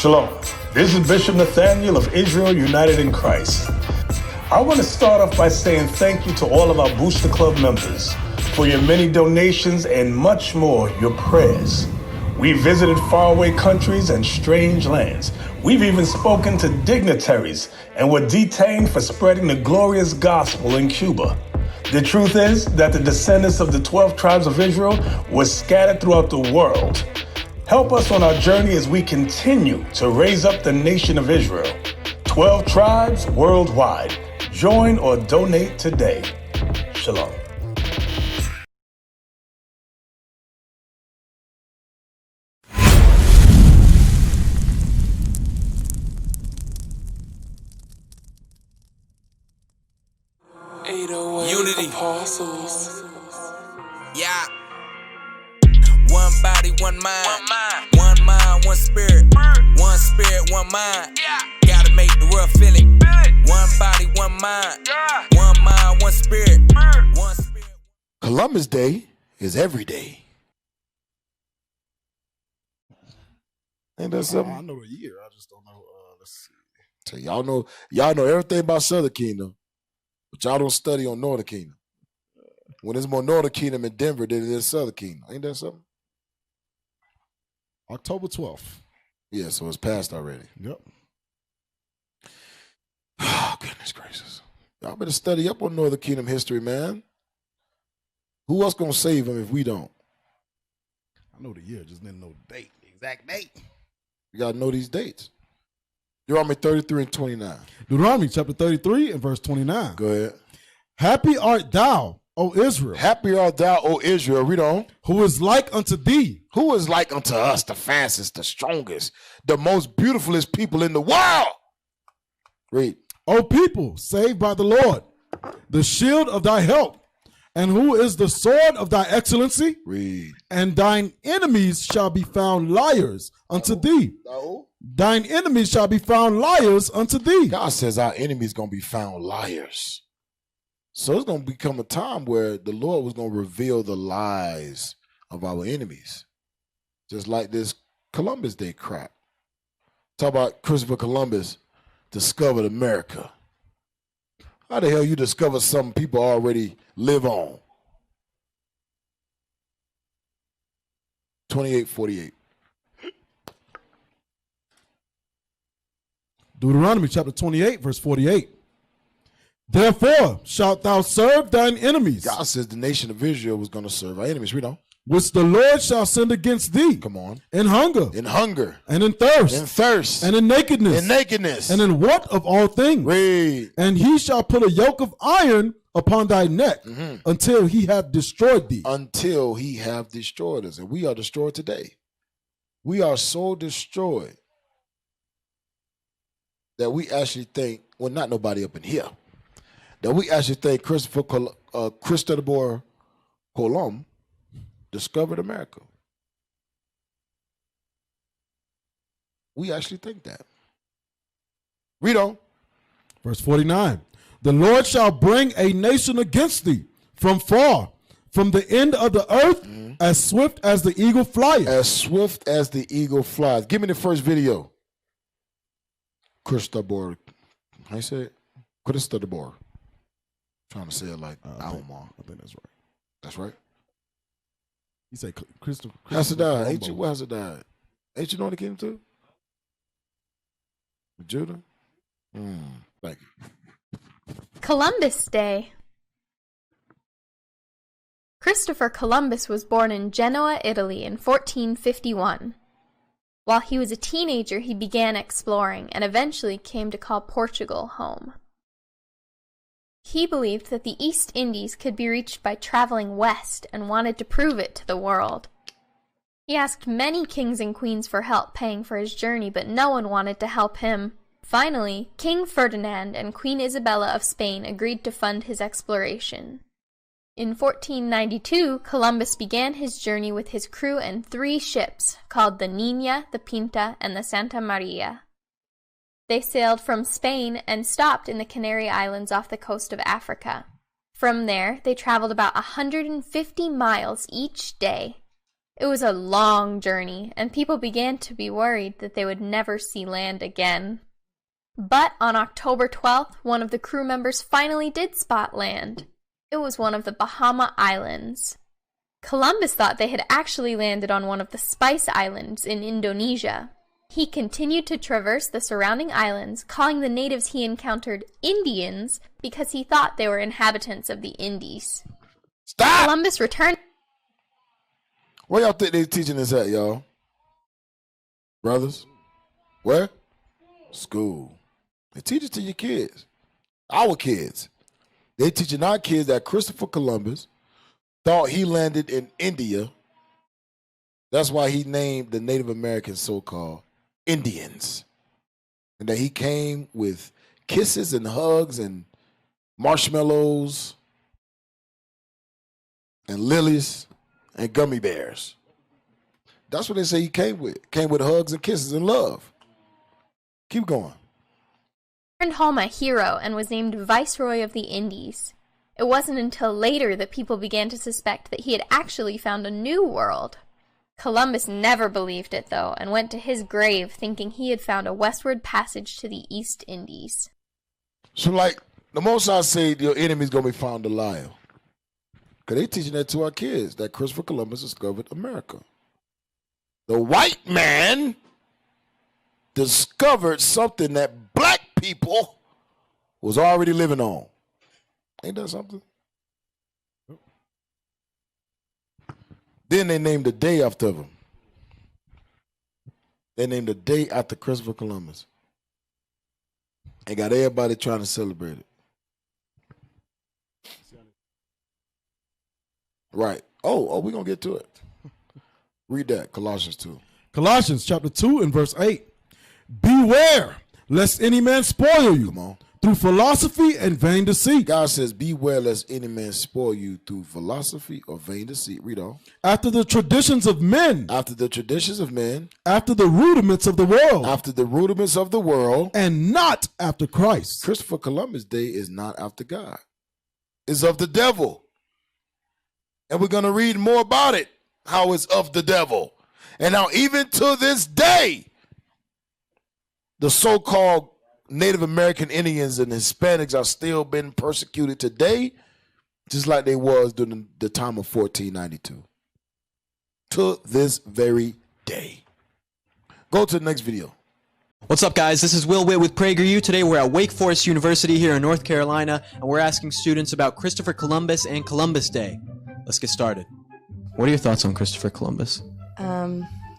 Shalom. This is Bishop Nathaniel of Israel United in Christ. I want to start off by saying thank you to all of our Booster Club members for your many donations and much more, your prayers. We visited faraway countries and strange lands. We've even spoken to dignitaries and were detained for spreading the glorious gospel in Cuba. The truth is that the descendants of the 12 tribes of Israel were scattered throughout the world. Help us on our journey as we continue to raise up the nation of Israel. 12 tribes worldwide. Join or donate today. Shalom. Unity. Apostles. Yeah. One body, one mind. One mind, one spirit. One spirit, one mind. Gotta make the world feel it. One body, one mind. One mind, one spirit. One spirit. Columbus Day is every day. Ain't that something? I know the year. I just don't know. Let's see. So y'all know everything about Southern Kingdom, but y'all don't study on Northern Kingdom. When there's more Northern Kingdom in Denver than it is Southern Kingdom. Ain't that something? October 12th. Yeah, so it's passed already. Yep. Oh, goodness gracious. Y'all better study up on Northern Kingdom history, man. Who else gonna save them if we don't? I know the year, just didn't know the date, the exact date. You gotta know these dates. Deuteronomy 33 and 29. Deuteronomy chapter 33 and verse 29. Go ahead. Happy art thou, O Israel. Happy art thou, O Israel. Read on. Who is like unto thee. Who is like unto us, the fastest, the strongest, the most beautifulest people in the world? Read. O people, saved by the Lord, the shield of thy help, and who is the sword of thy excellency? Read. And thine enemies shall be found liars unto thee. No. Thine enemies shall be found liars unto thee. God says our enemies going to be found liars. So it's going to become a time where the Lord was going to reveal the lies of our enemies. Just like this Columbus Day crap. Talk about Christopher Columbus discovered America. How the hell you discover something people already live on? 28:48. Deuteronomy chapter 28, verse 48. Therefore shalt thou serve thine enemies. God says the nation of Israel was going to serve our enemies. Read on. Which the Lord shall send against thee. Come on. In hunger. In hunger. And in thirst. In thirst. And in nakedness. In nakedness. And in want of all things. Read. And he shall put a yoke of iron upon thy neck until he have destroyed thee. Until he have destroyed us. And we are destroyed today. We are so destroyed that we actually think, well, not nobody up in here, that we actually think Christopher Columbus discovered America. We actually think that. Read on. Verse 49. The Lord shall bring a nation against thee from far, from the end of the earth, as swift as the eagle flieth. As swift as the eagle flies. Give me the first video. Christopher. How you say it? Christopher. Trying to say it like Almar. I think that's right. That's right. You say Christopher. Hasadai. Ain't you Hasadai? Ain't you know the kingdom too? Judah? Thank you. Columbus Day. Christopher Columbus was born in Genoa, Italy in 1451. While he was a teenager, he began exploring and eventually came to call Portugal home. He believed that the East Indies could be reached by traveling west and wanted to prove it to the world. He asked many kings and queens for help paying for his journey, but no one wanted to help him. Finally, King Ferdinand and Queen Isabella of Spain agreed to fund his exploration. In 1492, Columbus began his journey with his crew and 3 ships, called the Niña, the Pinta, and the Santa Maria. They sailed from Spain and stopped in the Canary Islands off the coast of Africa. From there, they traveled about 150 miles each day. It was a long journey, and people began to be worried that they would never see land again. But on October 12th, one of the crew members finally did spot land. It was one of the Bahama Islands. Columbus thought they had actually landed on one of the Spice Islands in Indonesia. He continued to traverse the surrounding islands, calling the natives he encountered Indians because he thought they were inhabitants of the Indies. Stop! Columbus returned. Where y'all think they teaching this at, y'all? Brothers? Where? School. They teach it to your kids. Our kids. They teaching our kids that Christopher Columbus thought he landed in India. That's why he named the Native Americans so-called Indians. And that he came with kisses and hugs and marshmallows and lilies and gummy bears. That's what they say he came with. Came with hugs and kisses and love. Keep going. Returned home a hero and was named Viceroy of the Indies. It wasn't until later that people began to suspect that he had actually found a new world. Columbus never believed it, though, and went to his grave thinking he had found a westward passage to the East Indies. So, like, the most I say, your enemy's going to be found a liar. Because they teaching that to our kids, that Christopher Columbus discovered America. The white man discovered something that black people was already living on. Ain't that something? Then they named the day after him. They named the day after Christopher Columbus. And got everybody trying to celebrate it. Right. Oh, we're going to get to it. Read that, Colossians 2. Colossians chapter 2 and verse 8. Beware, lest any man spoil you. Come on. Through philosophy and vain deceit. God says, beware lest any man spoil you through philosophy or vain deceit. Read on. After the traditions of men. After the traditions of men. After the rudiments of the world. After the rudiments of the world. And not after Christ. Christopher Columbus' day is not after God. It's of the devil. And we're going to read more about it, how it's of the devil. And now even to this day, the so-called Native American Indians and Hispanics are still being persecuted today, just like they was during the time of 1492. To this very day. Go to the next video. What's up, guys? This is Will Witt with PragerU. Today we're at Wake Forest University here in North Carolina, and we're asking students about Christopher Columbus and Columbus Day. Let's get started. What are your thoughts on Christopher Columbus?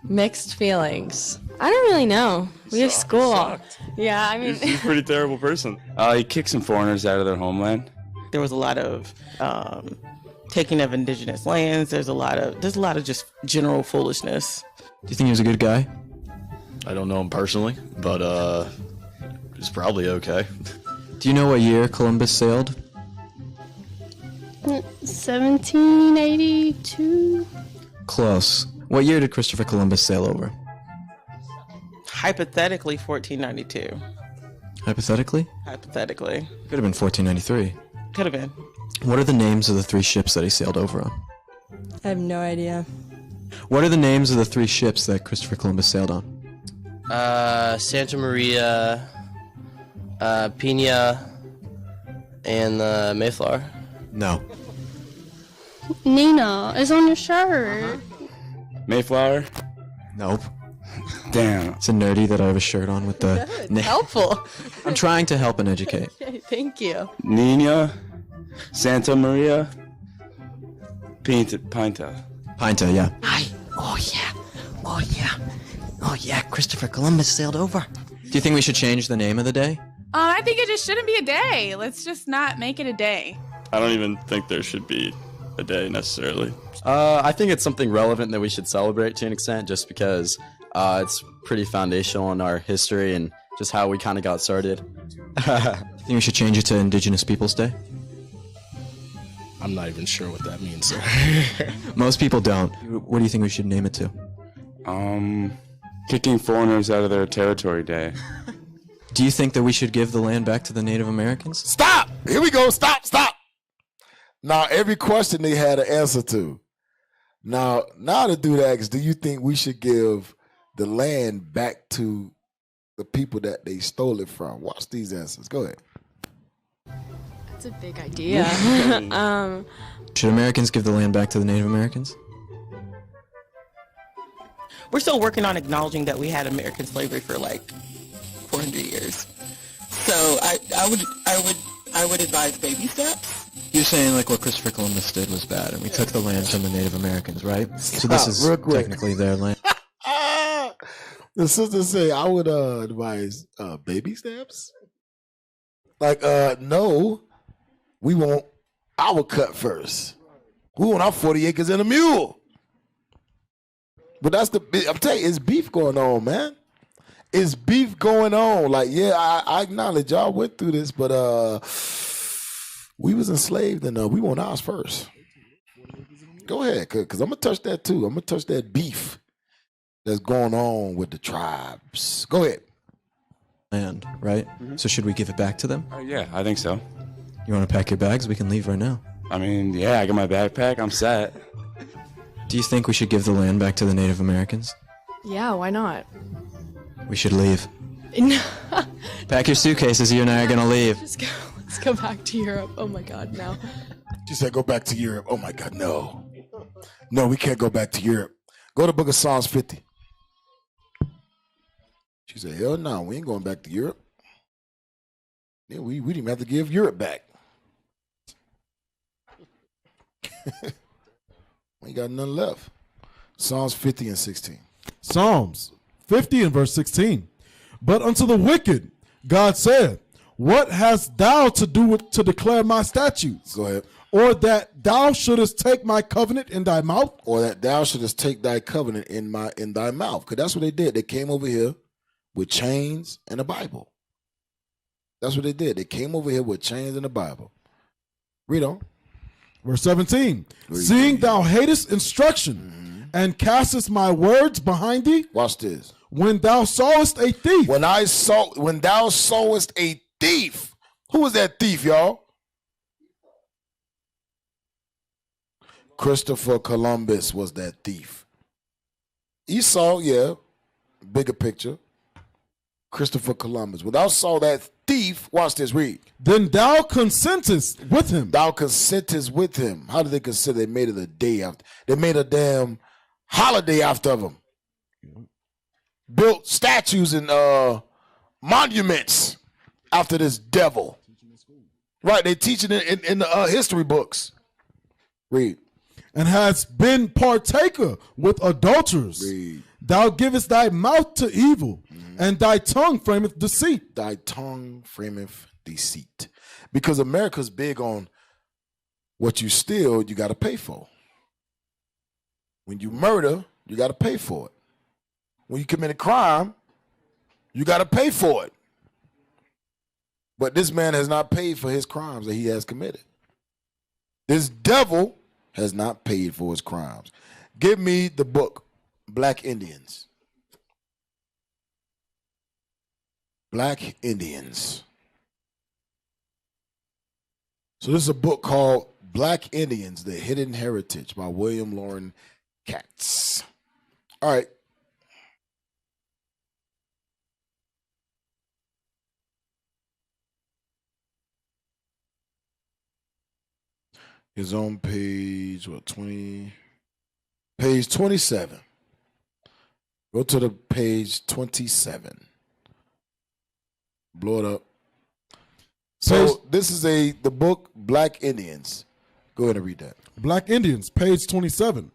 Mixed feelings. I don't really know. We have school. Yeah, I mean, he's a pretty terrible person. He kicked some foreigners out of their homeland. there was a lot of taking of indigenous lands. There's a lot of just general foolishness. Do you think he was a good guy? I don't know him personally, but he's probably okay. Do you know what year Columbus sailed? 1782. Close. What year did Christopher Columbus sail over? Hypothetically, 1492. Hypothetically? Hypothetically. Could have been 1493. Could have been. What are the names of the three ships that he sailed over on? I have no idea. What are the names of the three ships that Christopher Columbus sailed on? Santa Maria, Pina, and the Mayflower. No. Nina is on your shirt. Mayflower? Nope. Damn. It's a nerdy that I have a shirt on with the... Helpful. I'm trying to help and educate. Okay, thank you. Nina, Santa Maria, Pinta. Pinta, yeah. Oh yeah, Christopher Columbus sailed over. Do you think we should change the name of the day? I think it just shouldn't be a day. Let's just not make it a day. I don't even think there should be a day necessarily. I think it's something relevant that we should celebrate to an extent, just because it's pretty foundational in our history and just how we kind of got started. You think we should change it to Indigenous Peoples Day? I'm not even sure what that means, sir. Most people don't. What do you think we should name it to? Kicking foreigners out of their territory day. Do you think that we should give the land back to the Native Americans? Stop! Here we go. Stop. Now, every question they had an answer to. Now to do that, do you think we should give the land back to the people that they stole it from? Watch these answers. Go ahead. That's a big idea. Should Americans give the land back to the Native Americans? We're still working on acknowledging that we had American slavery for like 400 years. So I would advise baby steps. You're saying like what Christopher Columbus did was bad, and we took the land from the Native Americans, right? So this is technically their land. The sisters say I would advise baby steps. Like no, we want our cut first. We want our 40 acres and a mule. But that's I'm telling you, it's beef going on, man. It's beef going on. Like, yeah, I acknowledge y'all went through this, but we was enslaved and we want ours first. Go ahead, because I'm going to touch that too. I'm going to touch that beef that's going on with the tribes. Go ahead. Land, right? So should we give it back to them? Yeah, I think so. You want to pack your bags? We can leave right now. I mean, yeah, I got my backpack. I'm set. Do you think we should give the land back to the Native Americans? Yeah, why not? We should leave. Pack your suitcases. You and I are going to leave. Let's go back to Europe. Oh my God, no. She said, go back to Europe. Oh my God, no. No, we can't go back to Europe. Go to the book of Psalms 50. She said, hell no, we ain't going back to Europe. Yeah, we didn't even have to give Europe back. We ain't got nothing left. Psalms 50 and 16. Psalms 50 and verse 16. But unto the wicked, God said, what hast thou to do with to declare my statutes? Go ahead. Or that thou shouldest take my covenant in thy mouth? Or that thou shouldest take thy covenant in thy mouth. Because that's what they did. They came over here with chains and a Bible. That's what they did. They came over here with chains and a Bible. Read on. Verse 17. Seeing thou hatest instruction and castest my words behind thee. Watch this. When thou sawest a thief. When thou sawest a thief. Who was that thief, y'all? Christopher Columbus was that thief. Esau, yeah, bigger picture. Christopher Columbus. When thou saw that thief, watch this, read. Then thou consentest with him. Thou consentest with him. How did they consent? They made it a day after. They made a damn holiday after him. Built statues and monuments after this devil. Right, they teach it in the history books. Read. And has been partaker with adulterers. Read. Thou givest thy mouth to evil, and thy tongue frameth deceit. Thy tongue frameth deceit. Because America's big on what you steal, you got to pay for. When you murder, you got to pay for it. When you commit a crime, you got to pay for it. But this man has not paid for his crimes that he has committed. This devil has not paid for his crimes. Give me the book, Black Indians. Black Indians. So this is a book called Black Indians, The Hidden Heritage by William Loren Katz. All right. Is on page, what, 20? Page 27. Go to the page 27. Blow it up. So this is the book Black Indians. Go ahead and read that. Black Indians, page 27.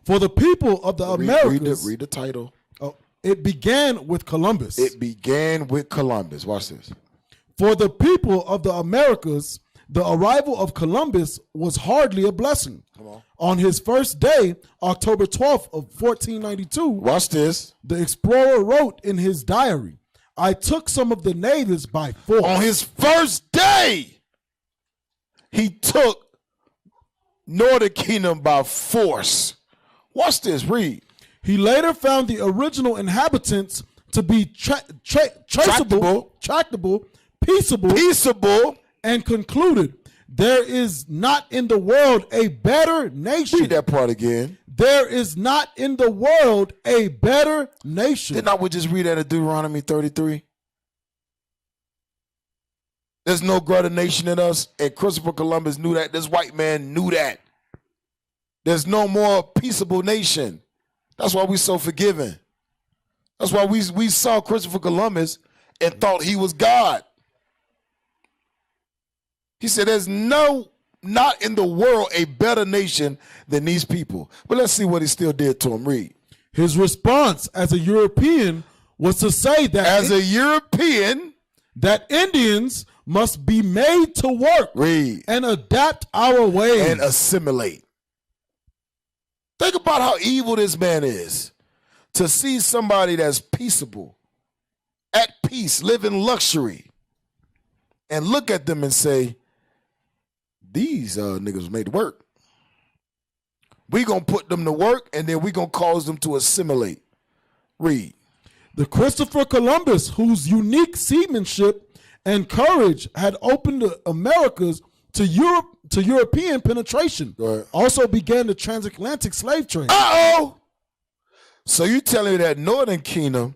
For the people of the Americas. Read the title. Oh, it began with Columbus. It began with Columbus. Watch this. For the people of the Americas, the arrival of Columbus was hardly a blessing. Come on. On his first day, October 12th of 1492, watch this. The explorer wrote in his diary, I took some of the natives by force. On his first day, he took Northern Kingdom by force. Watch this, read. He later found the original inhabitants to be tractable, peaceable, and concluded, there is not in the world a better nation. Read that part again. there is not in the world a better nation. Didn't I would just read that in Deuteronomy 33? There's no greater nation than us, and Christopher Columbus knew that. This white man knew that. There's no more peaceable nation. That's why we're so forgiving. That's why we saw Christopher Columbus and thought he was God. He said there's not in the world a better nation than these people. But let's see what he still did to him. Read. His response as a European was to say that as a European, that Indians must be made to work. Read. And adapt our ways. And assimilate. Think about how evil this man is. To see somebody that's peaceable, at peace, live in luxury, and look at them and say, these niggas was made to work. We gonna put them to work, and then we gonna cause them to assimilate. Read. The Christopher Columbus, whose unique seamanship and courage had opened the Americas to European penetration, also began the transatlantic slave trade. Uh-oh! So you telling me that Northern Kingdom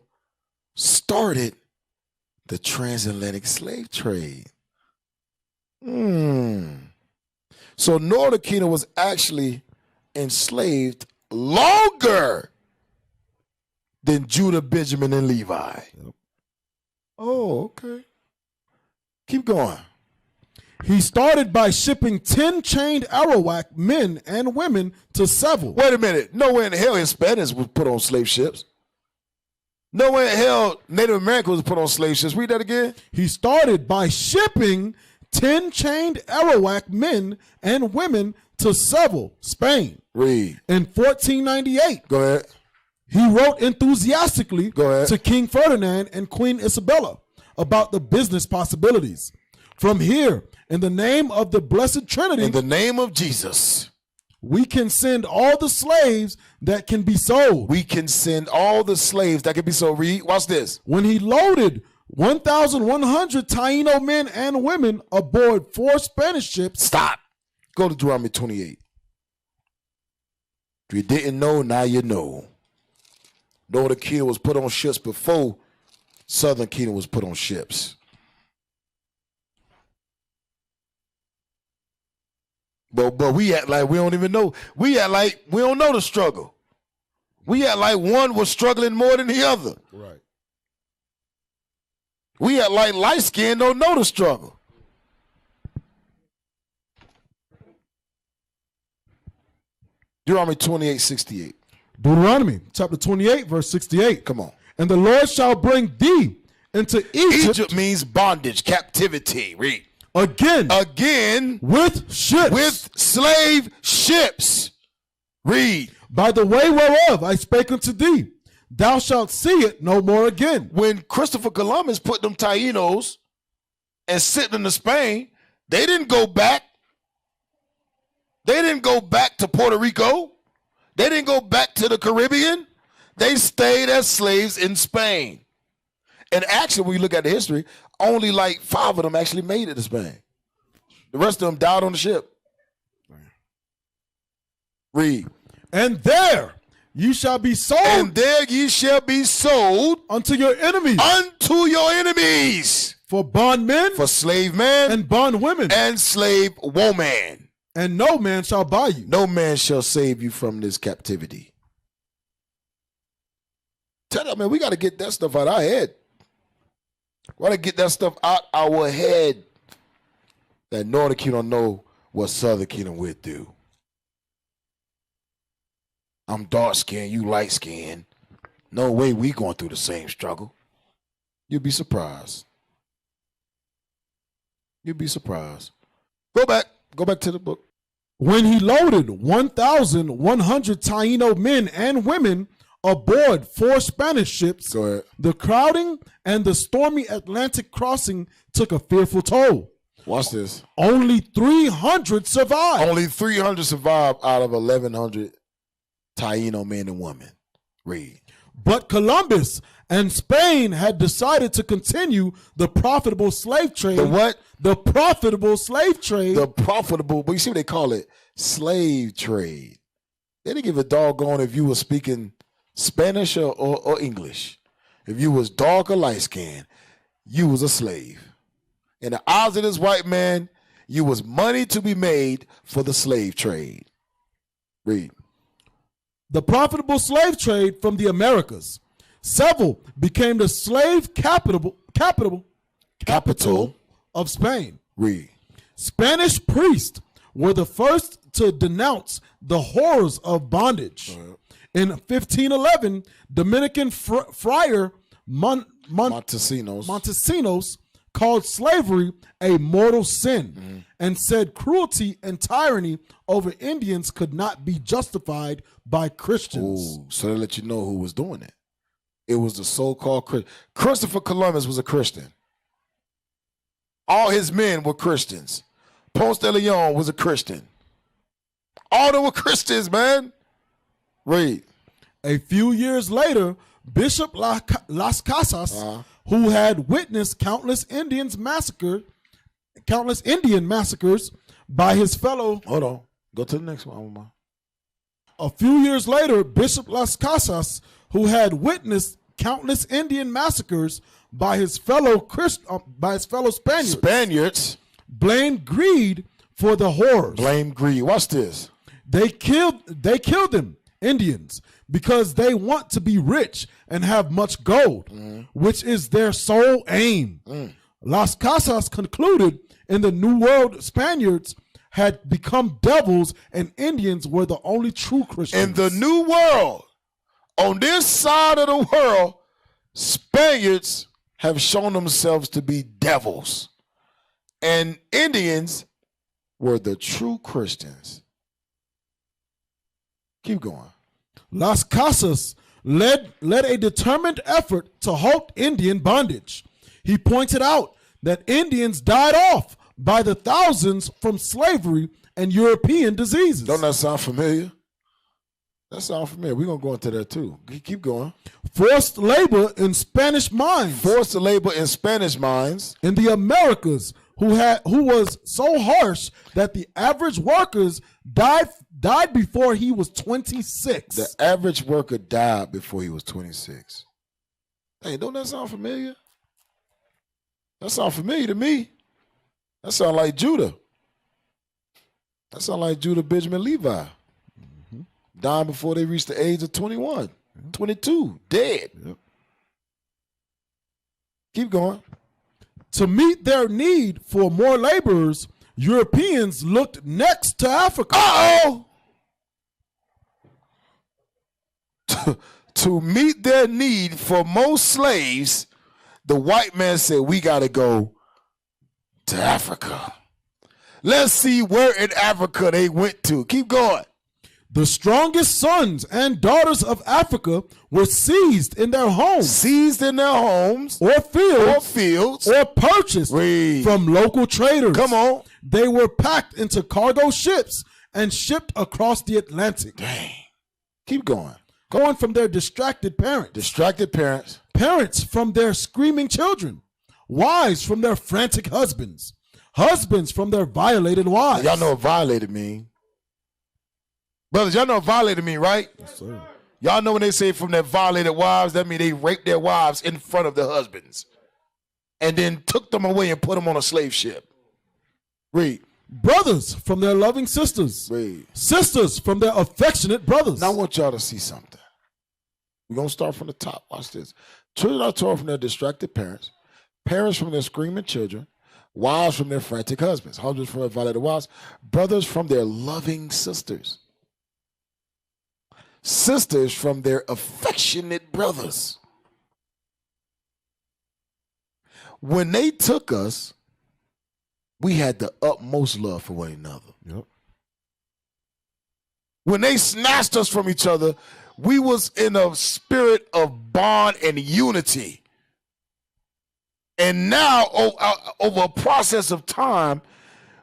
started the transatlantic slave trade? So Northern Kingdom was actually enslaved longer than Judah, Benjamin, and Levi. Yep. Oh, okay. Keep going. He started by shipping 10 chained Arawak men and women to Seville. Wait a minute. Nowhere in hell Hispanics was put on slave ships. Nowhere in hell Native Americans was put on slave ships. Read that again. He started by shipping 10 chained Arawak men and women to Seville, Spain. Read. In 1498. Go ahead. He wrote enthusiastically to King Ferdinand and Queen Isabella about the business possibilities. From here, in the name of the Blessed Trinity, in the name of Jesus, we can send all the slaves that can be sold. We can send all the slaves that can be sold. Read, watch this. When he loaded 1,100 Taino men and women aboard 4 Spanish ships. Stop. Go to Deuteronomy 28. If you didn't know, now you know. Northern Kingdom was put on ships before Southern Kingdom was put on ships. But we act like we don't even know. We act like we don't know the struggle. We act like one was struggling more than the other. Right. We act like light skin don't know the struggle. Deuteronomy 28:68. Deuteronomy chapter 28, verse 68. Come on. And the Lord shall bring thee into Egypt. Egypt means bondage, captivity. Read. Again with ships. With slave ships. Read. By the way whereof I spake unto thee, thou shalt see it no more again. When Christopher Columbus put them Tainos and sent them to Spain, they didn't go back. They didn't go back to Puerto Rico. They didn't go back to the Caribbean. They stayed as slaves in Spain. And actually, when you look at the history, only like 5 of them actually made it to Spain. The rest of them died on the ship. Read. And there ye shall be sold. And there ye shall be sold unto your enemies. Unto your enemies. For bondmen. For slave men. And bondwomen. And slave woman. And no man shall buy you. No man shall save you from this captivity. Tell them, man, we got to get that stuff out of our head. We got to get that stuff out our head. That Northern Kingdom know what Southern Kingdom would do. I'm dark skinned, you light skinned. No way we going through the same struggle. You'd be surprised. You'd be surprised. Go back to the book. When he loaded 1,100 Taino men and women aboard 4 Spanish ships, the crowding and the stormy Atlantic crossing took a fearful toll. Watch this. Only 300 survived. Only 300 survived out of 1,100 Taino men and women. Read. But Columbus and Spain had decided to continue the profitable slave trade. The what? The profitable slave trade. The profitable, but you see what they call it? Slave trade. They didn't give a doggone if you were speaking Spanish or English. If you was dark or light skinned, you was a slave. In the eyes of this white man, you was money to be made for the slave trade. Read. The profitable slave trade from the Americas. Seville became the slave capital of Spain. Read. Spanish priests were the first to denounce the horrors of bondage. In 1511, Dominican friar Montesinos called slavery a mortal sin and said cruelty and tyranny over Indians could not be justified by Christians. Ooh, so they let you know who was doing it. It was the so-called Christopher Columbus was a Christian. All his men were Christians. Ponce de Leon was a Christian. All of them were Christians, man. Read. A few years later, Bishop Las Casas, who had witnessed countless Indian massacres by his fellow. Hold on. Go to the next one. A few years later, Bishop Las Casas, who had witnessed countless Indian massacres by his fellow Spaniards, blamed greed for the horrors. Blame greed. Watch this. They killed them, Indians, because they want to be rich and have much gold, which is their sole aim. Las Casas concluded in the New World, Spaniards had become devils and Indians were the only true Christians. In the New World, on this side of the world, Spaniards have shown themselves to be devils. And Indians were the true Christians. Keep going. Las Casas led a determined effort to halt Indian bondage. He pointed out that Indians died off by the thousands from slavery and European diseases. Don't that sound familiar? That sounds familiar. We're going to go into that too. Keep going. Forced labor in Spanish mines. Forced labor in Spanish mines. In the Americas, who was so harsh that the average workers died before he was 26. The average worker died before he was 26. Hey, don't that sound familiar? That sound familiar to me. That sound like Judah. That sound like Judah Benjamin Levi. Dying before they reached the age of 21, 22, dead. Keep going. To meet their need for more laborers, Europeans looked next to Africa. To meet their need for more slaves, the white man said, we got to go to Africa. Let's see where in Africa they went to. Keep going. The strongest sons and daughters of Africa were seized in their homes. Seized in their homes. Or fields. Or purchased from local traders. Come on. They were packed into cargo ships and shipped across the Atlantic. Dang. Keep going. Going from their distracted parents. Distracted parents. Parents from their screaming children. Wives from their frantic husbands. Husbands from their violated wives. Y'all know what violated mean. Brothers, y'all know what violated mean, right? Yes, sir. Y'all know when they say from their violated wives, that means they raped their wives in front of their husbands and then took them away and put them on a slave ship. Read. Brothers from their loving sisters. Read. Sisters from their affectionate brothers. Now I want y'all to see something. We're going to start from the top. Watch this. Children are torn from their distracted parents. Parents from their screaming children. Wives from their frantic husbands. Husbands from their violated wives. Brothers from their loving sisters. Sisters from their affectionate brothers. When they took us, we had the utmost love for one another. Yep. When they snatched us from each other, we was in a spirit of bond and unity. And now, over a process of time,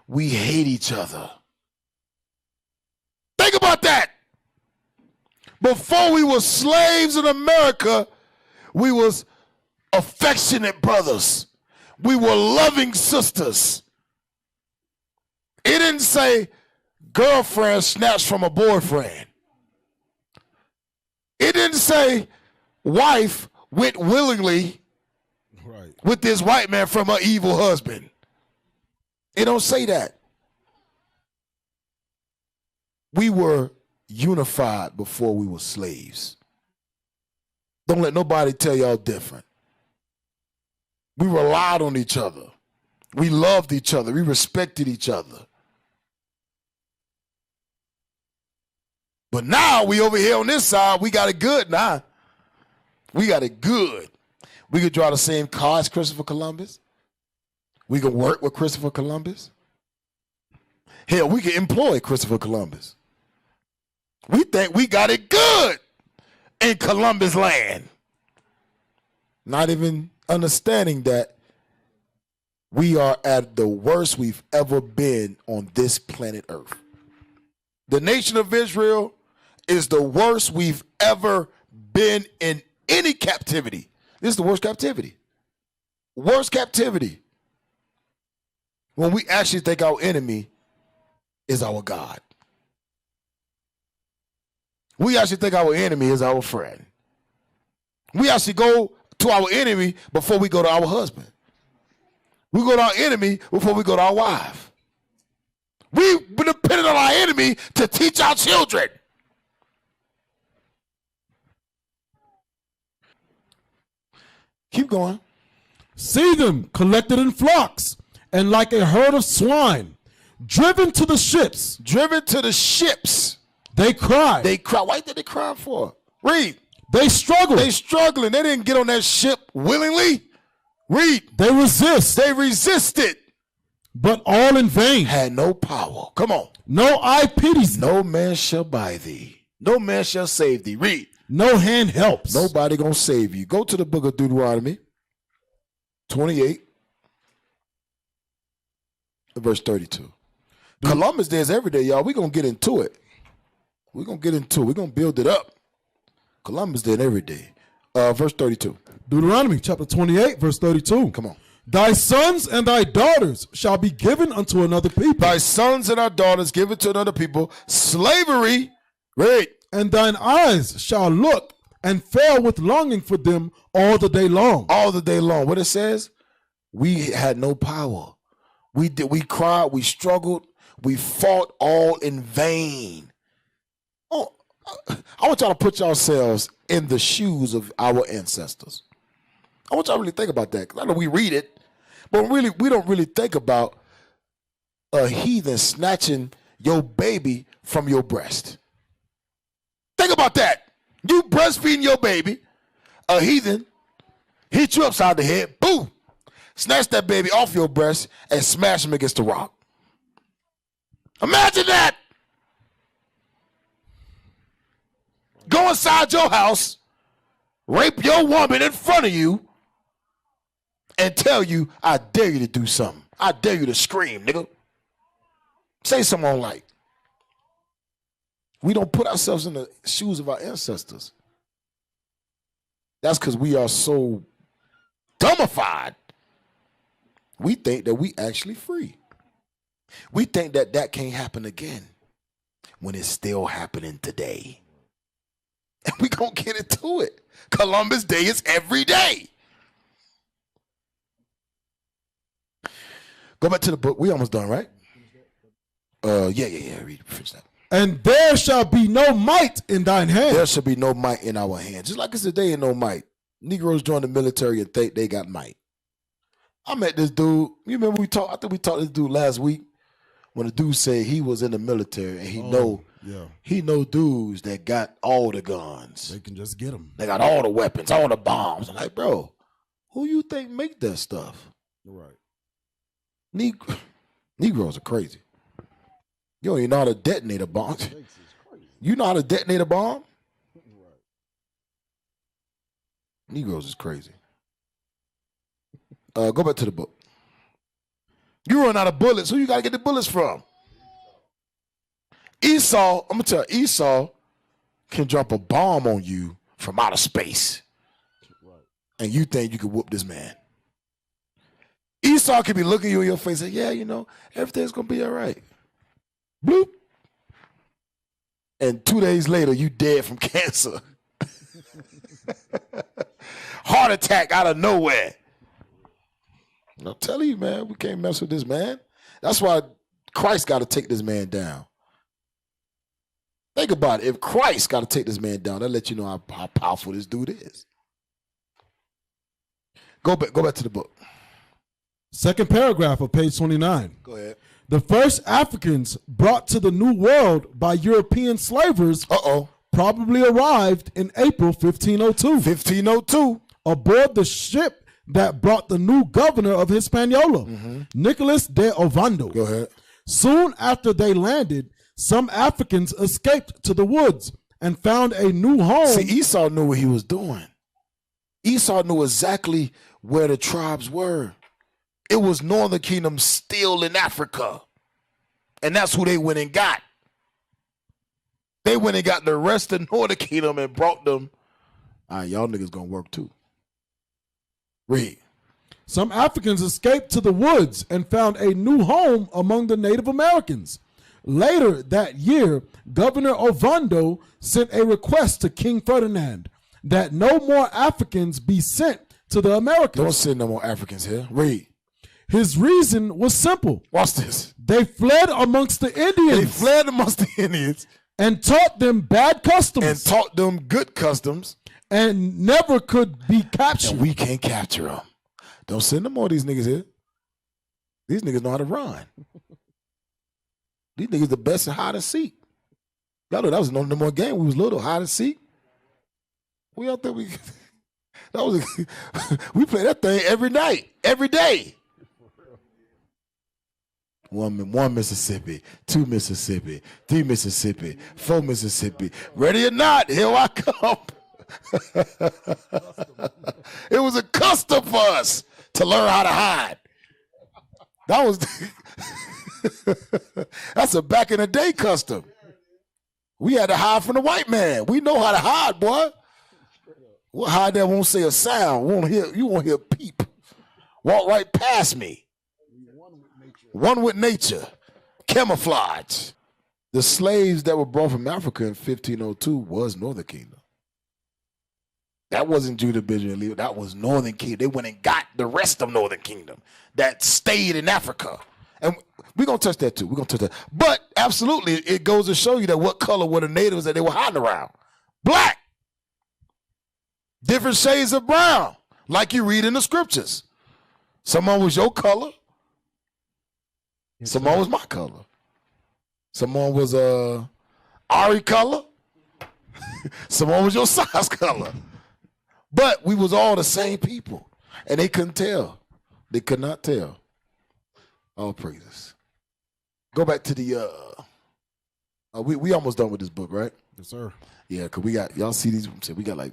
we hate each other. Think about that. Before we were slaves in America, we was affectionate brothers. We were loving sisters. It didn't say girlfriend snatched from a boyfriend. didn't say wife went willingly with this white man from her evil husband. It don't say that. We were unified before we were slaves. Don't let nobody tell y'all different. We relied on each other. We loved each other. We respected each other. But now we over here on this side, we got it good now. We got it good. We could draw the same car as Christopher Columbus. We can work with Christopher Columbus. Hell, we can employ Christopher Columbus. We think we got it good in Columbus land. Not even understanding that we are at the worst we've ever been on this planet Earth. The nation of Israel is the worst we've ever been in any captivity. This is the worst captivity. Worst captivity. When we actually think our enemy is our God. We actually think our enemy is our friend. We actually go to our enemy before we go to our husband. We go to our enemy before we go to our wife. We depend on our enemy to teach our children. Keep going. See them collected in flocks, and like a herd of swine, driven to the ships. Driven to the ships. They cry. They cry. Why did they cry for? Read. They struggle. They struggling. They didn't get on that ship willingly. Read. They resist. They resisted. But all in vain. Had no power. Come on. No eye pities. No man shall buy thee. No man shall save thee. Read. No hand helps. Nobody gonna save you. Go to the book of Deuteronomy 28, verse 32. Columbus Day is every day, y'all. We're gonna get into it. We're gonna get into it. We're gonna build it up. Columbus Day every day. Verse 32. Deuteronomy chapter 28, verse 32. Come on. Thy sons and thy daughters shall be given unto another people. Thy sons and our daughters given to another people. Slavery. Read. And thine eyes shall look and fail with longing for them all the day long. All the day long. What it says? We had no power. We cried, we struggled, we fought all in vain. Oh, I want y'all to put yourselves in the shoes of our ancestors. I want y'all to really think about that. Because I know we read it, but really we don't really think about a heathen snatching your baby from your breast. Think about that. You breastfeeding your baby, a heathen hit you upside the head, boom, snatch that baby off your breast and smash him against the rock. Imagine that. Go inside your house, rape your woman in front of you, and tell you, I dare you to do something. I dare you to scream, nigga. Say something on light. We don't put ourselves in the shoes of our ancestors. That's because we are so dumbified. We think that we actually free. We think that that can't happen again when it's still happening today. And we gonna get into it. Columbus Day is every day. Go back to the book. We almost done, right? Yeah. Read, finish that. And there shall be no might in thine hand. There shall be no might in our hands. Just like it's today ain't no might. Negroes join the military and think they got might. I met this dude. You remember I think we talked to this dude last week when the dude said he was in the military and he know dudes that got all the guns. They can just get them. They got all the weapons, all the bombs. I'm like, bro, who you think make that stuff? Right. Negroes are crazy. You don't even know how to detonate a bomb. You know how to detonate a bomb? Negroes is crazy. Go back to the book. You run out of bullets. Who you got to get the bullets from? Esau, I'm going to tell you, Esau can drop a bomb on you from outer space. And you think you can whoop this man. Esau can be looking you in your face and say, yeah, you know, everything's going to be all right. Bloop. And 2 days later, you dead from cancer. Heart attack out of nowhere. I'm telling you, man, we can't mess with this man. That's why Christ got to take this man down. Think about it. If Christ got to take this man down, that'll let you know how powerful this dude is. Go back to the book. Second paragraph of page 29. Go ahead. The first Africans brought to the New World by European slavers probably arrived in April 1502. 1502. Aboard the ship that brought the new governor of Hispaniola, Nicolas de Ovando. Go ahead. Soon after they landed, some Africans escaped to the woods and found a new home. See, Esau knew what he was doing. Esau knew exactly where the tribes were. It was Northern Kingdom still in Africa. And that's who they went and got. They went and got the rest of Northern Kingdom and brought them. All right, y'all niggas gonna work too. Read. Some Africans escaped to the woods and found a new home among the Native Americans. Later that year, Governor Ovando sent a request to King Ferdinand that no more Africans be sent to the Americas. Don't send no more Africans here. Read. His reason was simple. Watch this. They fled amongst the Indians. They fled amongst the Indians. And taught them bad customs. And taught them good customs. And never could be captured. And we can't capture them. Don't send no more of these niggas here. These niggas know how to run. These niggas the best at hide and seek. Y'all know that was no more game. We was little hide and seek. We out there. We play that thing every night, every day. One Mississippi, 2 Mississippi, 3 Mississippi, 4 Mississippi. Ready or not, here I come. It was a custom for us to learn how to hide. That was that's a back in the day custom. We had to hide from the white man. We know how to hide, boy. We'll hide there, won't say a sound. You won't hear a peep. Walk right past me. One with nature. Camouflage. The slaves that were brought from Africa in 1502 was Northern Kingdom. That wasn't Judah, Benjamin, and Levi. That was Northern Kingdom. They went and got the rest of Northern Kingdom that stayed in Africa. And we're going to touch that too. We're going to touch that. But absolutely, it goes to show you that what color were the natives that they were hiding around. Black. Different shades of brown, like you read in the scriptures. Someone was your color. Someone was my color. Someone was Ari color. Someone was your size color. But we was all the same people. And they couldn't tell. They could not tell. All praises. Go back to the we almost done with this book, right? Yes, sir. Yeah, because we got, y'all see these, we got like,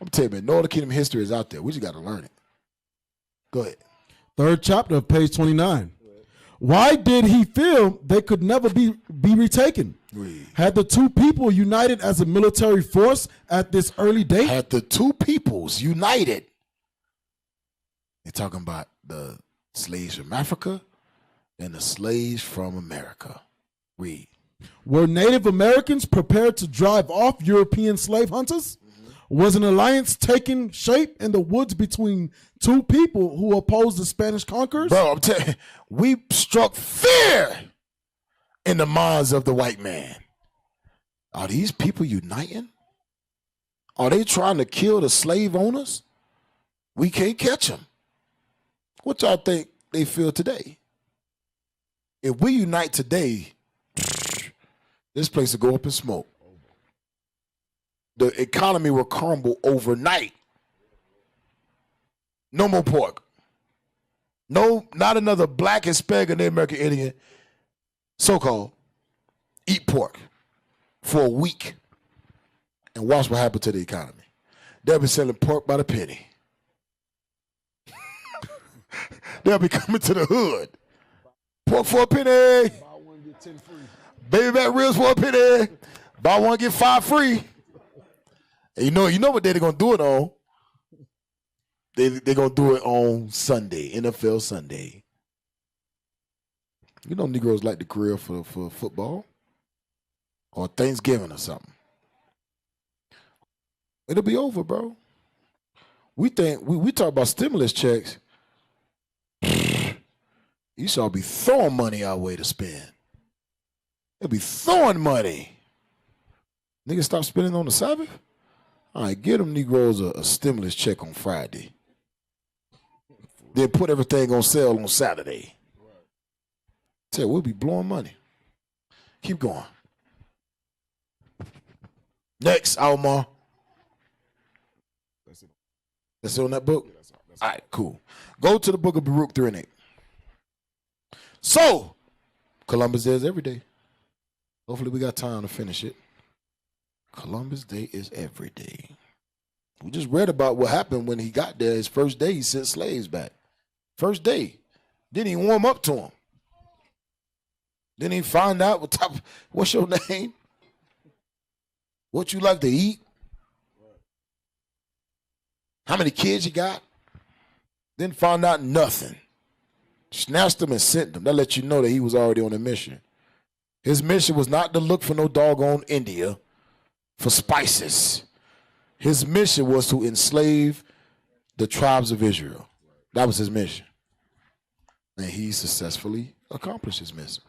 I'm telling you, man, Northern Kingdom history is out there. We just got to learn it. Go ahead. Third chapter of page 29. Why did he feel they could never be retaken? Had the two people united as a military force at this early date? Had the two peoples united. They're talking about the slaves from Africa and the slaves from America. Read. Were Native Americans prepared to drive off European slave hunters? Was an alliance taking shape in the woods between two people who opposed the Spanish conquerors? Bro, I'm telling you, we struck fear in the minds of the white man. Are these people uniting? Are they trying to kill the slave owners? We can't catch them. What y'all think they feel today? If we unite today, this place will go up in smoke. The economy will crumble overnight. No more pork. No, not another black, Hispanic, and Native American Indian, so-called, eat pork for a week and watch what happens to the economy. They'll be selling pork by the penny. They'll be coming to the hood. Pork for a penny. Buy one, get 10 free. Baby back ribs for a penny. Buy one, get 5 free. And you know what they're going to do it on? They're going to do it on Sunday, NFL Sunday. You know Negroes like the grill for football or Thanksgiving or something. It'll be over, bro. We think we talk about stimulus checks. Esau be throwing money our way to spend. They'll be throwing money. Niggas stop spending on the Sabbath? All right, get them Negroes a stimulus check on Friday. Then put everything on sale on Saturday. Tell you, we'll be blowing money. Keep going. Next, Almar. That's it on that book? All right, cool. Go to the book of Baruch 3 and 8. So, Columbus Day is every day. Hopefully we got time to finish it. Columbus Day is every day. We just read about what happened when he got there. His first day, he sent slaves back. First day. Didn't even warm up to him. Didn't even find out what's your name? What you like to eat? How many kids you got? Didn't find out nothing. Snatched them and sent them. That let you know that he was already on a mission. His mission was not to look for no doggone India for spices. His mission was to enslave the tribes of Israel. That was his mission. And he successfully accomplished his mission.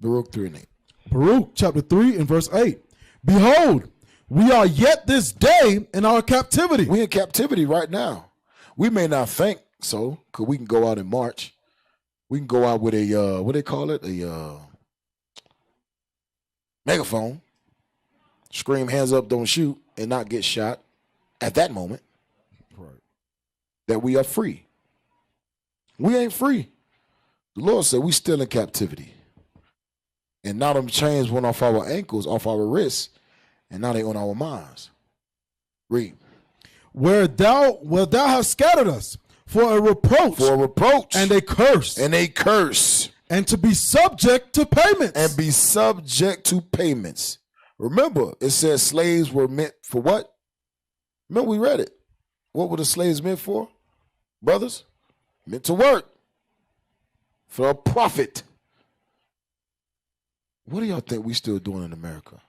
Baruch 3 and 8. Baruch chapter 3 and verse 8. Behold, we are yet this day in our captivity. We in captivity right now. We may not think so, because we can go out in March. We can go out with a, what they call it? A megaphone. Scream, hands up, don't shoot, and not get shot at that moment. Right. That we are free. We ain't free. The Lord said we still in captivity. And now them chains went off our ankles, off our wrists, and now they on our minds. Read. Where thou hast scattered us for a reproach. For a reproach. And a curse. And a curse. And to be subject to payments. And be subject to payments. Remember, it says slaves were meant for what? Remember we read it. What were the slaves meant for? Brothers? Meant to work. For a profit. What do y'all think we still doing in America?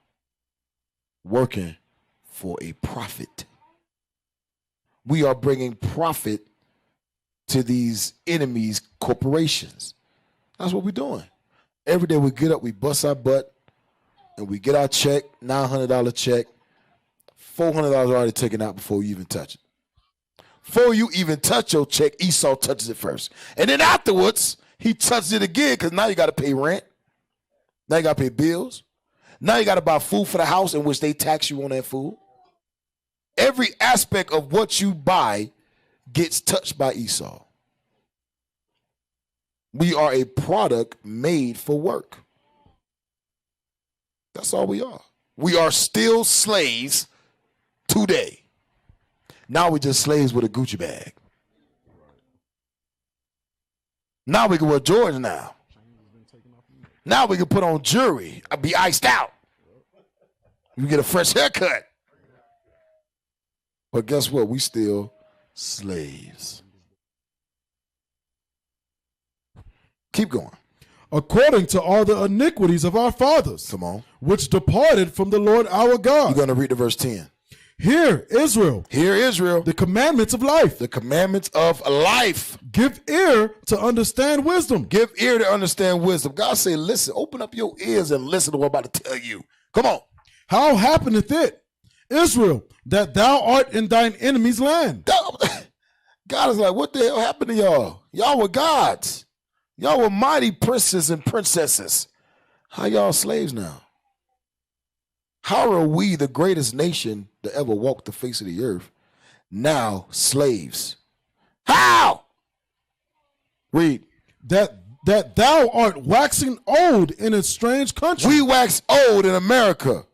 Working for a profit. We are bringing profit to these enemies' corporations. That's what we're doing. Every day we get up, we bust our butt, and we get our check, $900 check, $400 already taken out before you even touch it. Before you even touch your check, Esau touches it first. And then afterwards, he touches it again because now you got to pay rent. Now you got to pay bills. Now you got to buy food for the house in which they tax you on that food. Every aspect of what you buy gets touched by Esau. We are a product made for work. That's all we are. We are still slaves today. Now we're just slaves with a Gucci bag. Now we can wear Jordans now. Now we can put on jewelry. I'll be iced out. You get a fresh haircut. But guess what? We still slaves. Keep going. According to all the iniquities of our fathers. Come on. Which departed from the Lord our God. You're going to read the verse 10. Hear, Israel. Hear, Israel. The commandments of life. The commandments of life. Give ear to understand wisdom. Give ear to understand wisdom. God say, listen, open up your ears and listen to what I'm about to tell you. Come on. How happeneth it, Israel, that thou art in thine enemy's land? God is like, what the hell happened to y'all? Y'all were gods. Y'all were mighty princes and princesses. How y'all slaves now? How are we, the greatest nation to ever walk the face of the earth, now slaves? How? Read. That thou art waxing old in a strange country. We wax old in America.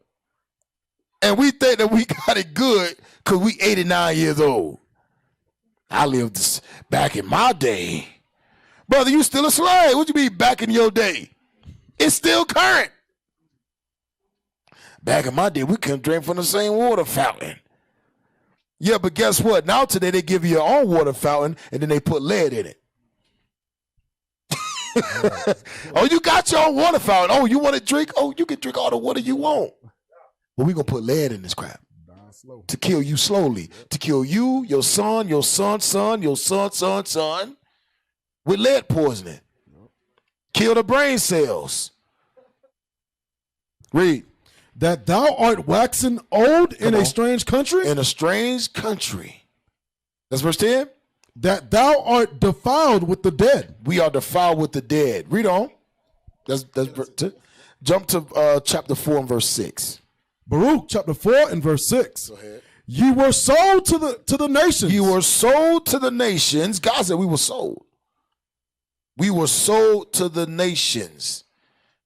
And we think that we got it good because we 89 years old. I lived this back in my day. Brother, you still a slave. What you mean back in your day? It's still current. Back in my day, we couldn't drink from the same water fountain. Yeah, but guess what? Now today they give you your own water fountain and then they put lead in it. Oh, you got your own water fountain. Oh, you want to drink? Oh, you can drink all the water you want. But we're going to put lead in this crap. To kill you slowly. To kill you, your son, your son's son, your son's son with lead poisoning. Kill the brain cells. Read. That thou art waxen old in a strange country? In a strange country. That's verse 10. That thou art defiled with the dead. We are defiled with the dead. Read on. Jump to chapter 4 and verse 6. Baruch chapter 4 and verse 6. Go ahead. You were sold to the nations. You were sold to the nations. God said we were sold. We were sold to the nations.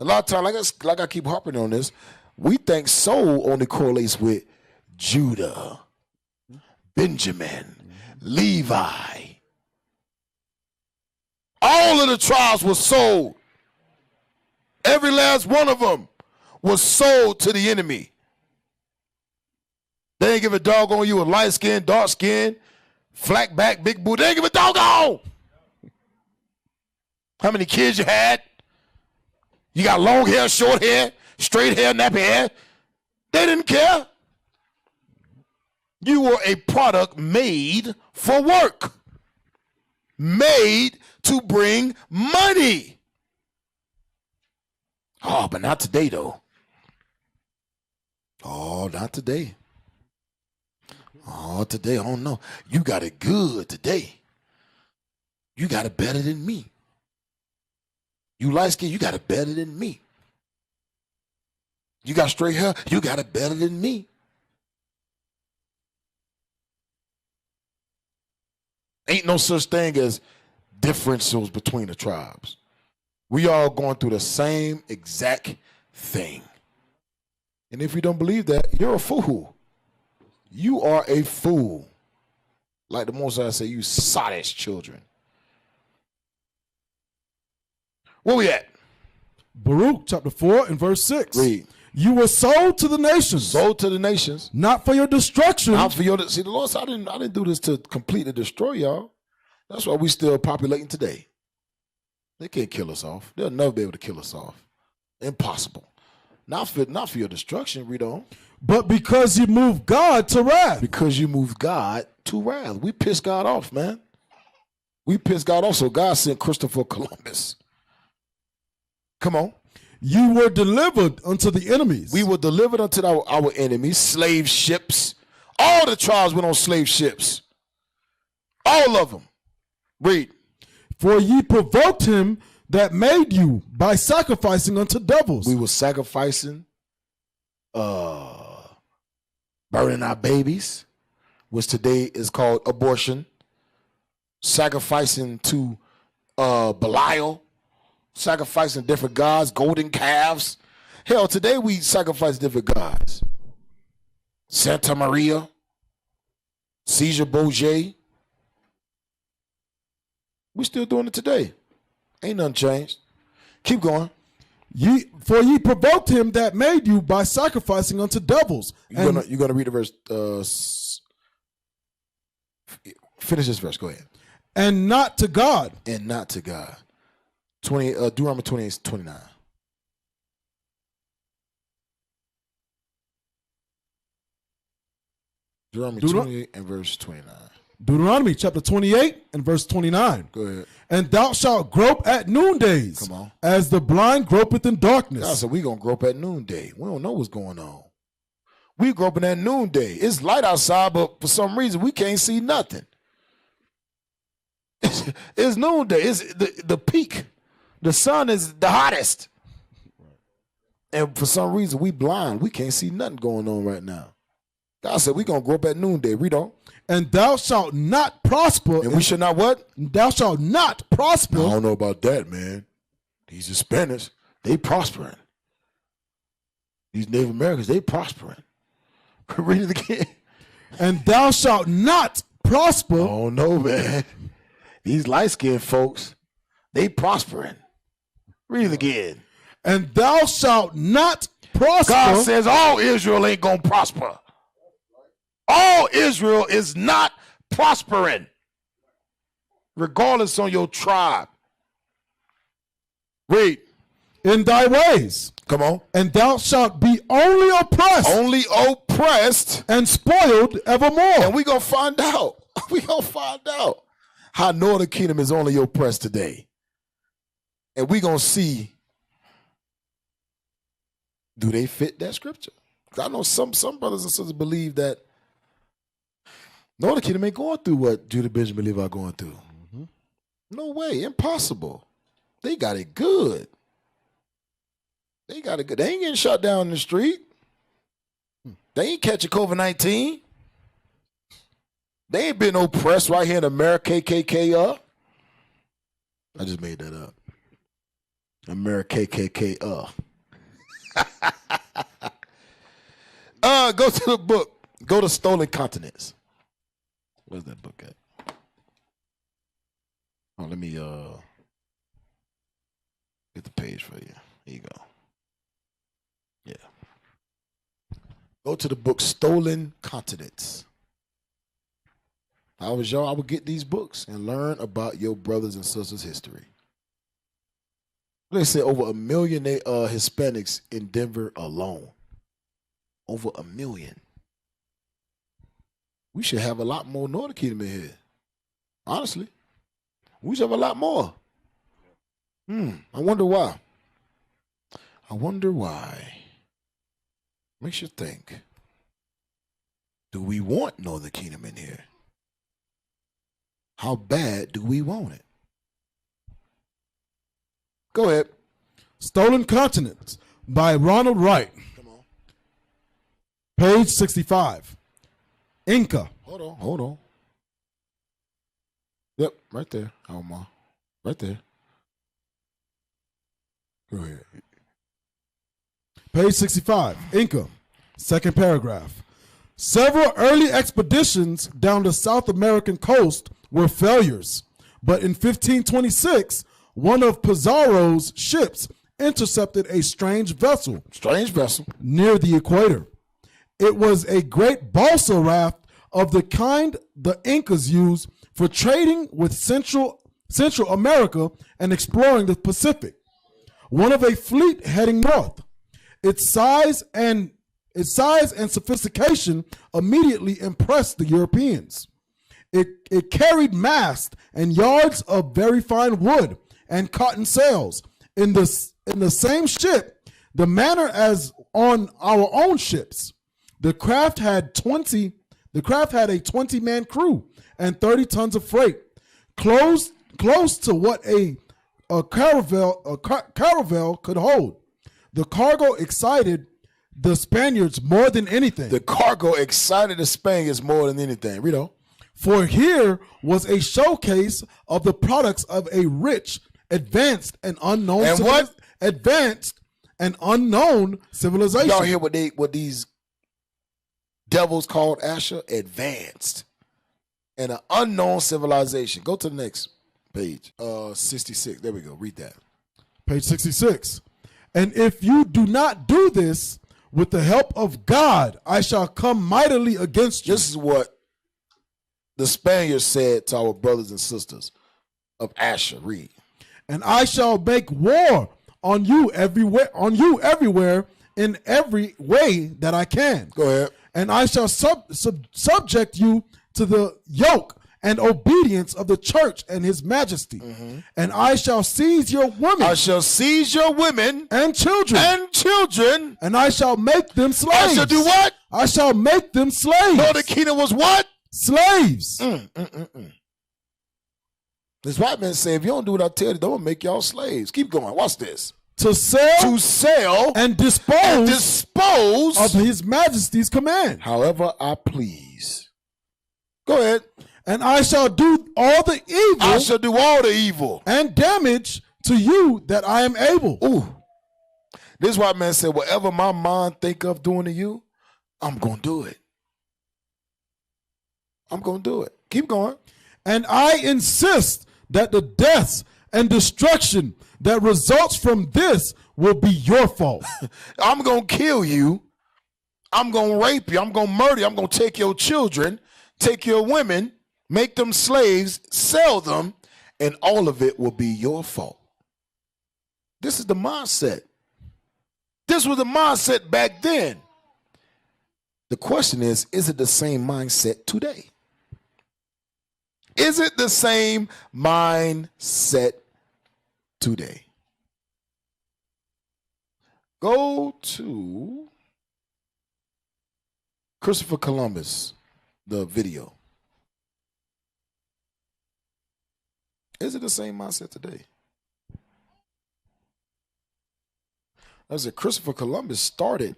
A lot of times, like I keep harping on this, we think soul only correlates with Judah, Benjamin, Levi. All of the tribes were sold. Every last one of them was sold to the enemy. They ain't give a dog on you with light skin, dark skin, flat back, big booty. They ain't give a dog on. How many kids you had? You got long hair, short hair, straight hair, nappy hair. They didn't care. You were a product made for work. Made to bring money. Oh, but not today, though. Oh, not today. Oh, today, I don't know. You got it good today. You got it better than me. You light skin, you got it better than me. You got straight hair, you got it better than me. Ain't no such thing as differentials between the tribes. We all going through the same exact thing. And if you don't believe that, you're a fool. You are a fool. Like the Most High say, you sottish children. Where we at? Baruch chapter 4 and verse 6. Read. You were sold to the nations. Sold to the nations. Not for your destruction. Not for your. See, the Lord said, I didn't do this to completely destroy y'all. That's why we still populating today. They can't kill us off. They'll never be able to kill us off. Impossible. Not for your destruction. Read on. But because you moved God to wrath. Because you moved God to wrath. We pissed God off, man. We pissed God off. So God sent Christopher Columbus. Come on. You were delivered unto the enemies. We were delivered unto our enemies, slave ships. All the tribes went on slave ships. All of them. Read. For ye provoked him that made you by sacrificing unto devils. We were sacrificing, burning our babies, which today is called abortion. Sacrificing to Belial. Sacrificing different gods, golden calves. Hell, today we sacrifice different gods. Santa Maria, Caesar Borgia. We still doing it today. Ain't nothing changed. Keep going. For ye provoked him that made you by sacrificing unto devils. You're gonna read the verse. Finish this verse. Go ahead. And not to God. And not to God. Deuteronomy 28:29. Deuteronomy 28 and verse 29. Deuteronomy chapter 28 and verse 29. Go ahead. And thou shalt grope at noondays. Come on. As the blind gropeth in darkness. God said we gonna grope at noonday. We don't know what's going on. We groping at noonday. It's light outside, but for some reason we can't see nothing. It's noonday. It's the peak. The sun is the hottest. And for some reason, we blind. We can't see nothing going on right now. God said we're going to grow up at noonday. Read on. And thou shalt not prosper. And we should not what? Thou shalt not prosper. I don't know about that, man. These Hispanics, they prospering. These Native Americans, they prospering. Read it again. And thou shalt not prosper. Oh, no, man. These light-skinned folks, they prospering. Read it again. And thou shalt not prosper. God says all Israel ain't going to prosper. All Israel is not prospering. Regardless on your tribe. Read. In thy ways. Come on. And thou shalt be only oppressed. Only oppressed. oppressed and spoiled evermore. And we're going to find out. We're going to find out how Northern Kingdom is only oppressed today. And we're going to see, do they fit that scripture? Because I know some brothers and sisters believe that Northern Kingdom ain't going through what Judah, Benjamin, Levi are going through. Mm-hmm. No way. Impossible. They got it good. They got it good. They ain't getting shut down in the street. They ain't catching COVID-19. They ain't been oppressed right here in America, KKK. I just made that up. America, KKK. Go to the book. Go to Stolen Continents. Where's that book at? Oh, let me get the page for you. Here you go. Yeah. Go to the book Stolen Continents. If I was y'all, I would get these books and learn about your brothers and sisters' history. They say over 1 million Hispanics in Denver alone. Over 1 million. We should have a lot more Northern Kingdom in here. Honestly. We should have a lot more. I wonder why. I wonder why. Makes you think. Do we want Northern Kingdom in here? How bad do we want it? Go ahead. Stolen Continents by Ronald Wright. Come on. Page 65. Inca. Hold on. Yep, right there, Alma. Right there. Go ahead. Page 65. Inca. Second paragraph. Several early expeditions down the South American coast were failures, but in 1526, one of Pizarro's ships intercepted a strange vessel near the equator. It was a great balsa raft of the kind the Incas used for trading with Central America and exploring the Pacific. One of a fleet heading north. Its size and sophistication immediately impressed the Europeans. It carried masts and yards of very fine wood and cotton sails. In the same ship, the manner as on our own ships. The craft had a 20-man crew and 30 tons of freight, close to what a caravel could hold. The cargo excited the Spaniards more than anything. The cargo excited the Spaniards more than anything. Read on. For here was a showcase of the products of a rich, advanced, and unknown civilization. Y'all hear what these devils called Asher? Advanced. And an unknown civilization. Go to the next page. 66. There we go. Read that. Page 66. And if you do not do this, with the help of God, I shall come mightily against you. This is what the Spaniards said to our brothers and sisters of Asher. Read. And I shall make war on you everywhere in every way that I can. Go ahead. And I shall subject you to the yoke and obedience of the church and his majesty. Mm-hmm. And I shall seize your women. I shall seize your women and children. And I shall make them slaves. I shall do what? I shall make them slaves. No, the kingdom was what? Slaves. This white man say, if you don't do what I tell you, they'll make y'all slaves. Keep going. Watch this. To sell and dispose of his majesty's command. However I please. Go ahead. And I shall do all the evil. I shall do all the evil. And damage to you that I am able. Ooh. This white man said, whatever my mind think of doing to you, I'm going to do it. I'm going to do it. Keep going. And I insist that the deaths and destruction that results from this will be your fault. I'm going to kill you. I'm going to rape you. I'm going to murder you. I'm going to take your children, take your women, make them slaves, sell them, and all of it will be your fault. This is the mindset. This was the mindset back then. The question is it the same mindset today? Is it the same mindset today? Go to Christopher Columbus, the video. Is it the same mindset today? As I said, Christopher Columbus started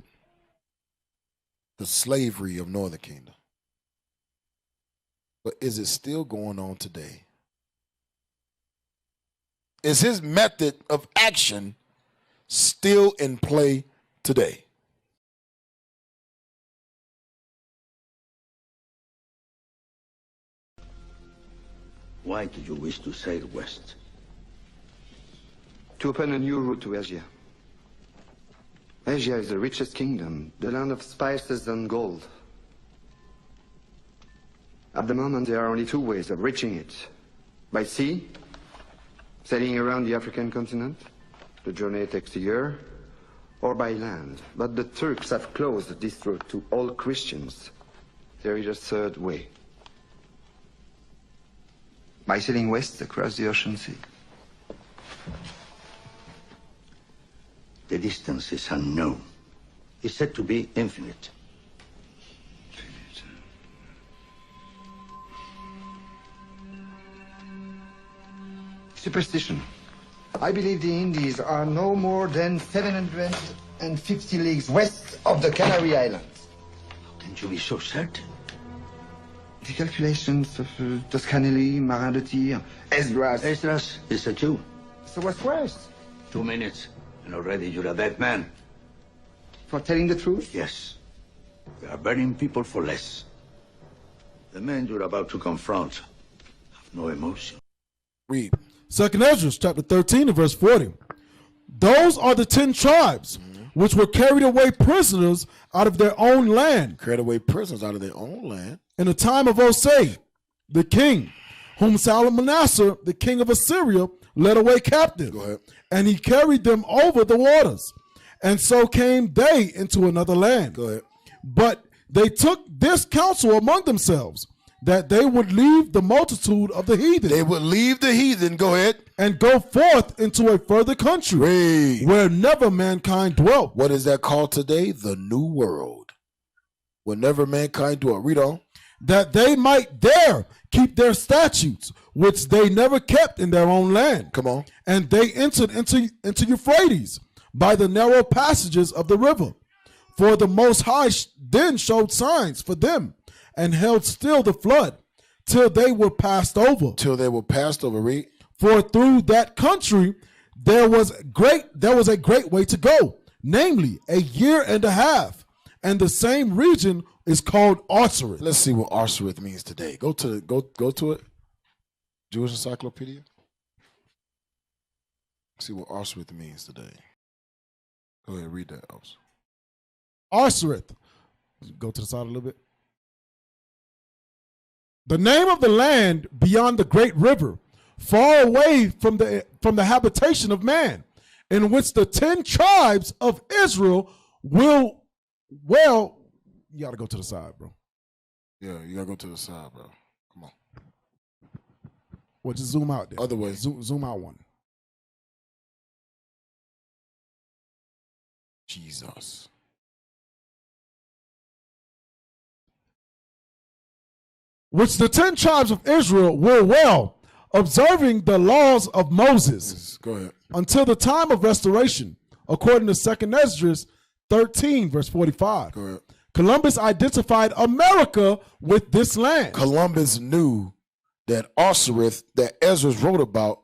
the slavery of Northern Kingdom. But is it still going on today? Is his method of action still in play today? Why did you wish to sail west? To open a new route to Asia. Asia is the richest kingdom, the land of spices and gold. At the moment, there are only two ways of reaching it. By sea, sailing around the African continent. The journey takes a year. Or by land. But the Turks have closed this route to all Christians. There is a third way. By sailing west across the ocean sea. The distance is unknown. It's said to be infinite. Superstition. I believe the Indies are no more than 750 leagues west of the Canary Islands. How can you be so certain? The calculations of Toscanelli, Marin de Tir, Esdras. Esdras is a Jew. So what's worse? 2 minutes, and already you're a dead man. For telling the truth? Yes. We are burning people for less. The men you're about to confront have no emotion. Read. 2nd Ezra, chapter 13 and verse 40. Those are the 10 tribes which were carried away prisoners out of their own land. Carried away prisoners out of their own land. In the time of Osei, the king, whom Salmanassar, the king of Assyria, led away captive. Go ahead. And he carried them over the waters. And so came they into another land. Go ahead. But they took this counsel among themselves, that they would leave the multitude of the heathen. They would leave the heathen, go ahead. And go forth into a further country, where never mankind dwelt. What is that called today? The New World. Where never mankind dwelt. Read on. That they might there keep their statutes, which they never kept in their own land. Come on. And they entered into Euphrates by the narrow passages of the river. For the Most High then showed signs for them, and held still the flood, till they were passed over. Till they were passed over, read. For through that country there was a great way to go, namely 1.5 years, and the same region is called Arsareth. Let's see what Arsareth means today. Go to it. Jewish Encyclopedia. See what Arsareth means today. Go ahead, read that. Arsareth. Go to the side a little bit. The name of the land beyond the great river, far away from the habitation of man, in which the 10 tribes of Israel will, well, you got to go to the side, bro. Yeah, you got to go to the side, bro. Come on. Well, just zoom out there. Other way. Zoom out one. Jesus. Which the 10 tribes of Israel were well, observing the laws of Moses. Yes, go ahead. Until the time of restoration, according to 2nd Ezra 13, verse 45. Go ahead. Columbus identified America with this land. Columbus knew that Arsareth, that Ezra wrote about,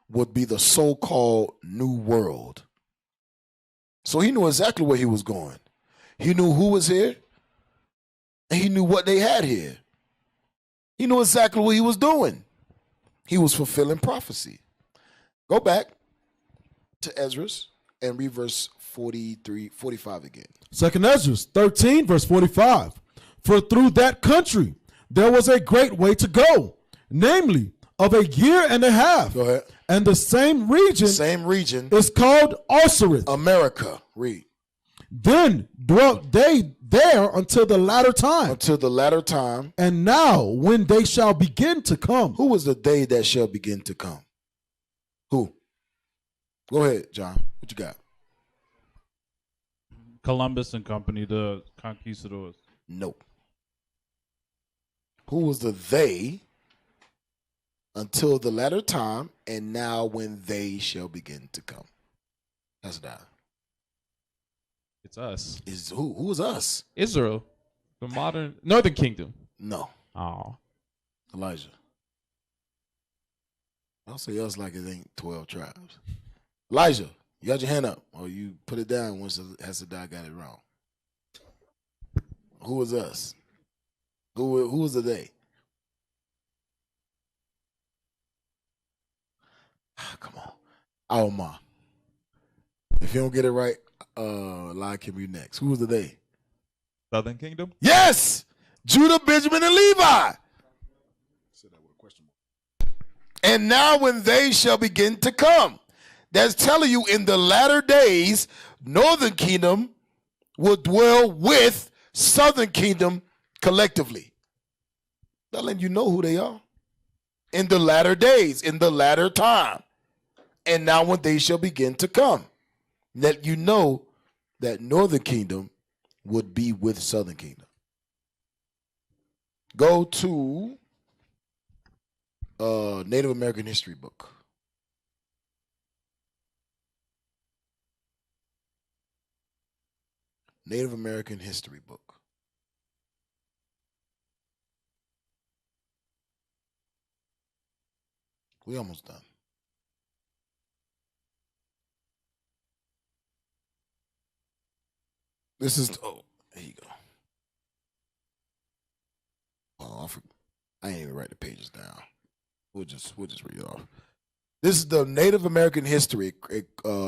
would be the so-called New World. So he knew exactly where he was going. He knew who was here, and he knew what they had here. He knew exactly what he was doing. He was fulfilling prophecy. Go back to Ezra and read verse 45 again. 2nd Ezra 13, verse 45. For through that country there was a great way to go, namely of 1.5 years. Go ahead. And the same region is called Arsareth. America. Read. Then dwelt they there until the latter time. Until the latter time. And now, when they shall begin to come. Who was the they that shall begin to come? Who? Go ahead, John. What you got? Columbus and company, the conquistadors. Nope. Who was the they until the latter time, and now when they shall begin to come? That's that. It's us. Is who is us? Israel, the modern Northern Kingdom. No. Oh, Elijah. I'll say us like it ain't 12 tribes. Elijah, you got your hand up, or you put it down once Hezekiah got it wrong. Who was us? Who was the they? Come on. Alma. If you don't get it right, lie can be next. Who was the they? Southern Kingdom? Yes! Judah, Benjamin, and Levi. And now when they shall begin to come. That's telling you in the latter days, Northern Kingdom will dwell with Southern Kingdom collectively. That letting you know who they are. In the latter days, in the latter time. And now when they shall begin to come. Let you know that Northern Kingdom would be with Southern Kingdom. Go to Native American history book. Native American history book. We almost done. This is, oh, there you go. Oh, I ain't even write the pages down. We'll just read it off. This is the Native American history,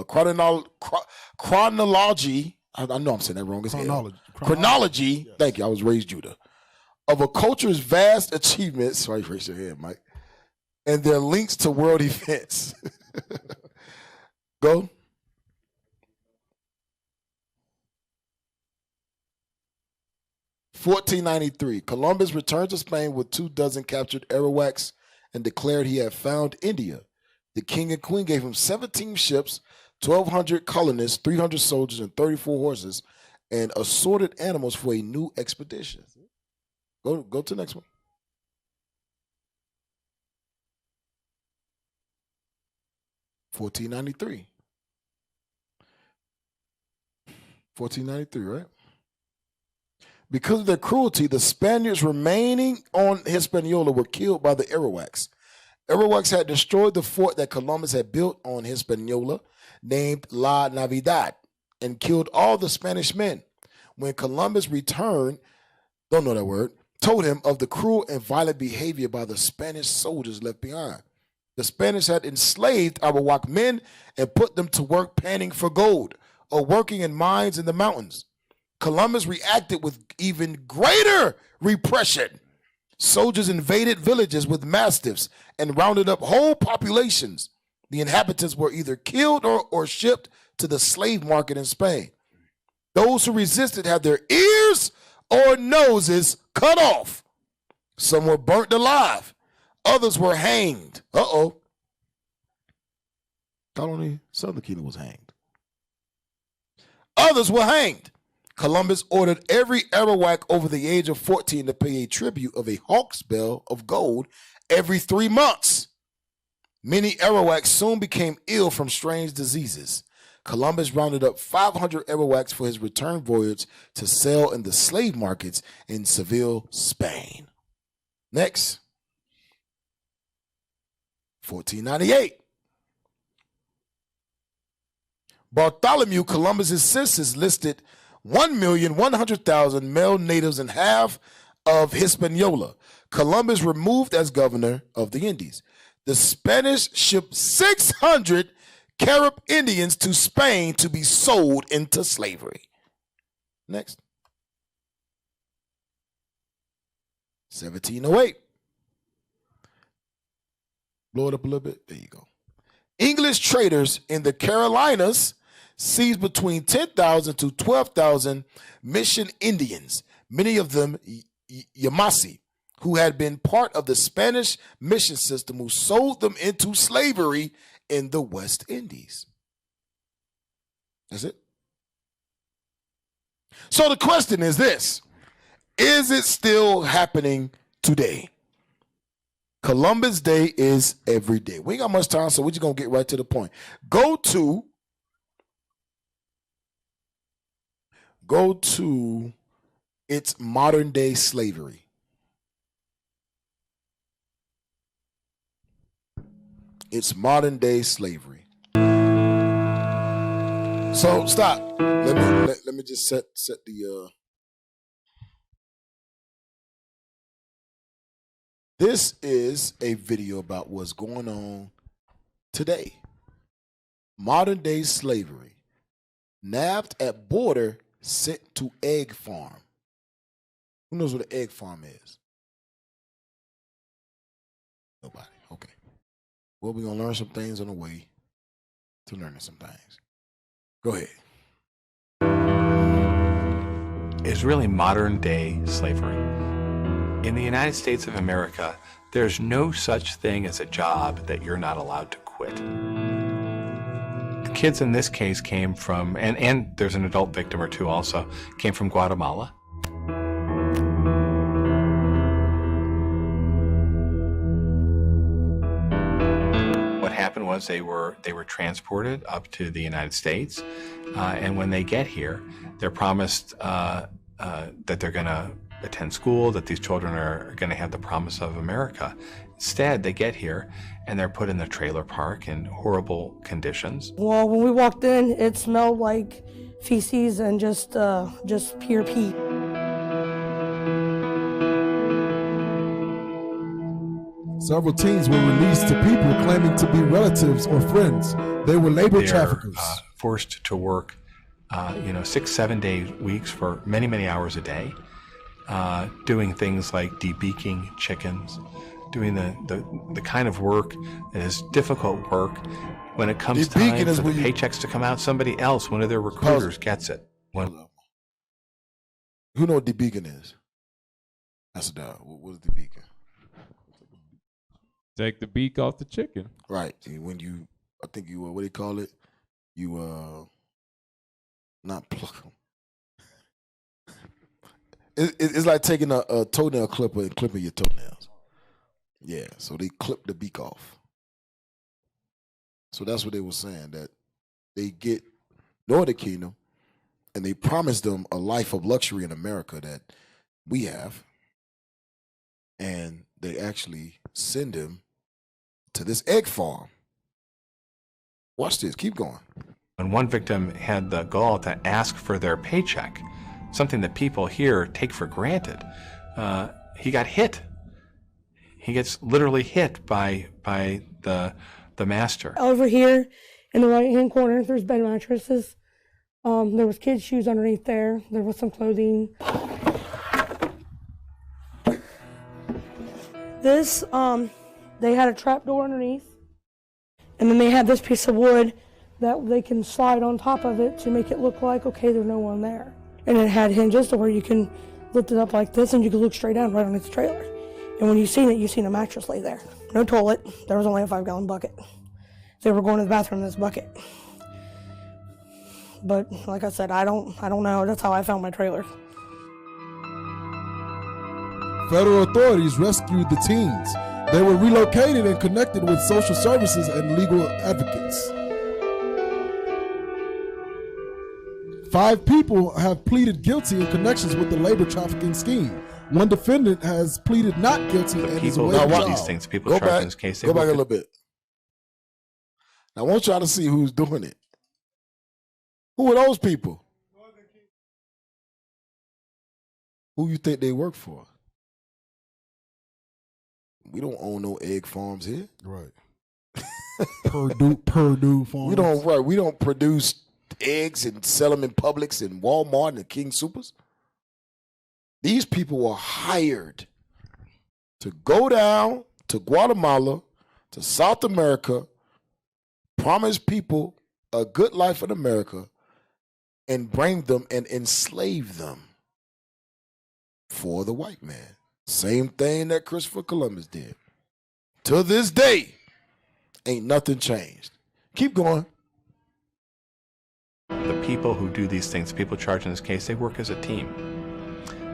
chronology. I know I'm saying that wrong. It's chronology. Yes. Thank you. I was raised Judah. Of a culture's vast achievements. Why you raise your hand, Mike? And their links to world events. Go. (1493) Columbus returned to Spain with 24 captured Arawaks and declared he had found India. The king and queen gave him 17 ships, 1,200 colonists, 300 soldiers, and 34 horses, and assorted animals for a new expedition. Go to the next one. (1493), right? Because of their cruelty, the Spaniards remaining on Hispaniola were killed by the Arawaks. Arawaks had destroyed the fort that Columbus had built on Hispaniola, named La Navidad, and killed all the Spanish men. When Columbus returned, don't know that word, told him of the cruel and violent behavior by the Spanish soldiers left behind. The Spanish had enslaved Arawak men and put them to work panning for gold or working in mines in the mountains. Columbus reacted with even greater repression. Soldiers invaded villages with mastiffs and rounded up whole populations. The inhabitants were either killed or shipped to the slave market in Spain. Those who resisted had their ears or noses cut off. Some were burnt alive. Others were hanged. Colony Southern Kingdom was hanged. Others were hanged. Columbus ordered every Arawak over the age of 14 to pay a tribute of a hawk's bell of gold every 3 months. Many Arawaks soon became ill from strange diseases. Columbus rounded up 500 Arawaks for his return voyage to sell in the slave markets in Seville, Spain. Next, 1498. Bartholomew Columbus's census listed 1,100,000 male natives and half of Hispaniola. Columbus removed as governor of the Indies. The Spanish shipped 600 Carib Indians to Spain to be sold into slavery. Next. 1708. Blow it up a little bit. There you go. English traders in the Carolinas seized between 10,000 to 12,000 mission Indians, many of them Yamasi, who had been part of the Spanish mission system, who sold them into slavery in the West Indies. That's it. So the question is this: is it still happening today? Columbus Day is every day. We ain't got much time, so we're just going to get right to the point. Go to its modern day slavery. It's modern day slavery. So stop. Let me just set the This is a video about what's going on today. Modern day slavery. Nabbed at border, sent to egg farm. Who knows what an egg farm is? Nobody. Okay. Well, we're going to learn some things on the way to learning some things. Go ahead. Is really modern day slavery. In the United States of America, there's no such thing as a job that you're not allowed to quit. The kids in this case came from, and there's an adult victim or two also, came from Guatemala. What happened was they were transported up to the United States, and when they get here, they're promised that they're going to attend school, that these children are going to have the promise of America. Instead, they get here and they're put in the trailer park in horrible conditions. Well, when we walked in, it smelled like feces and just pure pee. Several teens were released to people claiming to be relatives or friends. They were labor traffickers. Forced to work, 6-7 day weeks for many, many hours a day, doing things like debeaking chickens, doing the kind of work that is difficult work. When it comes time for the paychecks to come out, somebody else, one of their recruiters, gets it. Who know what debeaking is? That's a dog. What is debeaking? Take the beak off the chicken. Right. When you, I think you, what do you call it? You, not pluck them. It's like taking a toenail clipper and clipping your toenails. Yeah, so they clip the beak off. So that's what they were saying, that they get Northern Kingdom and they promise them a life of luxury in America that we have. And they actually send them to this egg farm. Watch this, keep going. When one victim had the gall to ask for their paycheck, something that people here take for granted, he got hit. He gets literally hit by the master. Over here in the right-hand corner, there's bed mattresses. There was kids' shoes underneath there. There was some clothing. This, they had a trap door underneath. And then they had this piece of wood that they can slide on top of it to make it look like, okay, there's no one there. And it had hinges to where you can lift it up like this and you can look straight down right underneath the trailer. And when you've seen a mattress lay there. No toilet. There was only a 5-gallon bucket. They were going to the bathroom in this bucket. But like I said, I don't know. That's how I found my trailer. Federal authorities rescued the teens. They were relocated and connected with social services and legal advocates. 5 people have pleaded guilty in connections with the labor trafficking scheme. One defendant has pleaded not guilty and is away from trial. These things, people charged in this case. Go back a little bit. Now, I want y'all to see who's doing it. Who are those people? Who you think they work for? We don't own no egg farms here. Right. Purdue farms. We don't produce eggs and sell them in Publix and Walmart and King Supers. These people were hired to go down to Guatemala, to South America, promise people a good life in America and bring them and enslave them for the white man. Same thing that Christopher Columbus did. To this day, ain't nothing changed. Keep going. The people who do these things, people charged in this case, they work as a team.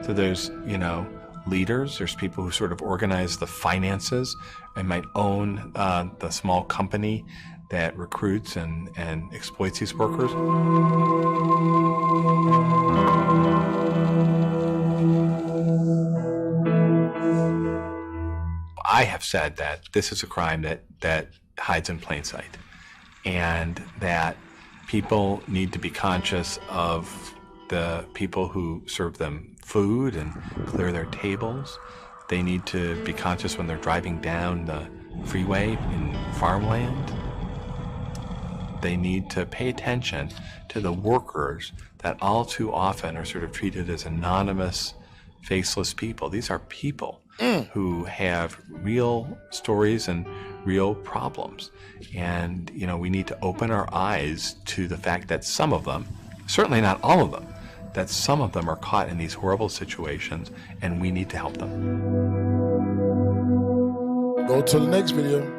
So there's, leaders, there's people who sort of organize the finances and might own the small company that recruits and exploits these workers. I have said that this is a crime that hides in plain sight, and that people need to be conscious of the people who serve them food and clear their tables. They need to be conscious when they're driving down the freeway in farmland. They need to pay attention to the workers that all too often are sort of treated as anonymous, faceless people. These are people who have real stories and real problems. And, we need to open our eyes to the fact that some of them, certainly not all of them, that some of them are caught in these horrible situations, and we need to help them. Go to the next video.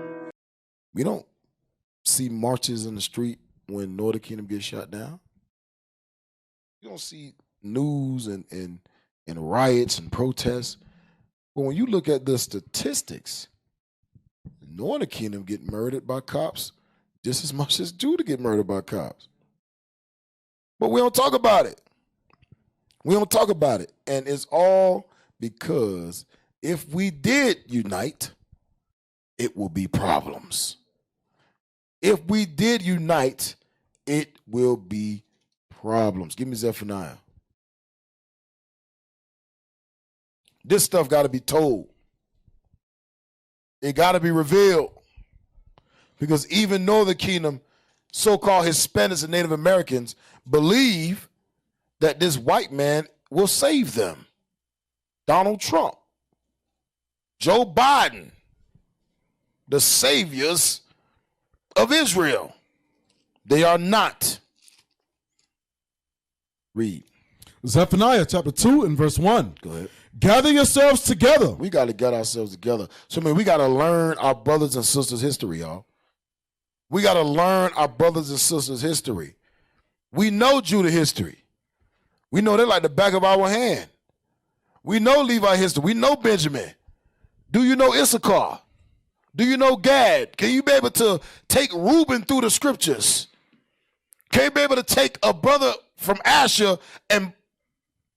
We don't see marches in the street when Northern Kingdom gets shot down. You don't see news and riots and protests. But when you look at the statistics, Northern Kingdom get murdered by cops just as much as Judah get murdered by cops. But we don't talk about it. We don't talk about it. And it's all because if we did unite, it will be problems. If we did unite, it will be problems. Give me Zephaniah. This stuff got to be told. It got to be revealed. Because even Northern Kingdom, so-called Hispanics and Native Americans, believe that this white man will save them. Donald Trump, Joe Biden, the saviors of Israel. They are not. Read. Zephaniah chapter 2 and verse 1. Go ahead. Gather yourselves together. We got to get ourselves together. So, we got to learn our brothers and sisters' history, y'all. We got to learn our brothers and sisters' history. We know Judah history. We know they're like the back of our hand. We know Levi history. We know Benjamin. Do you know Issachar? Do you know Gad? Can you be able to take Reuben through the scriptures? Can you be able to take a brother from Asher and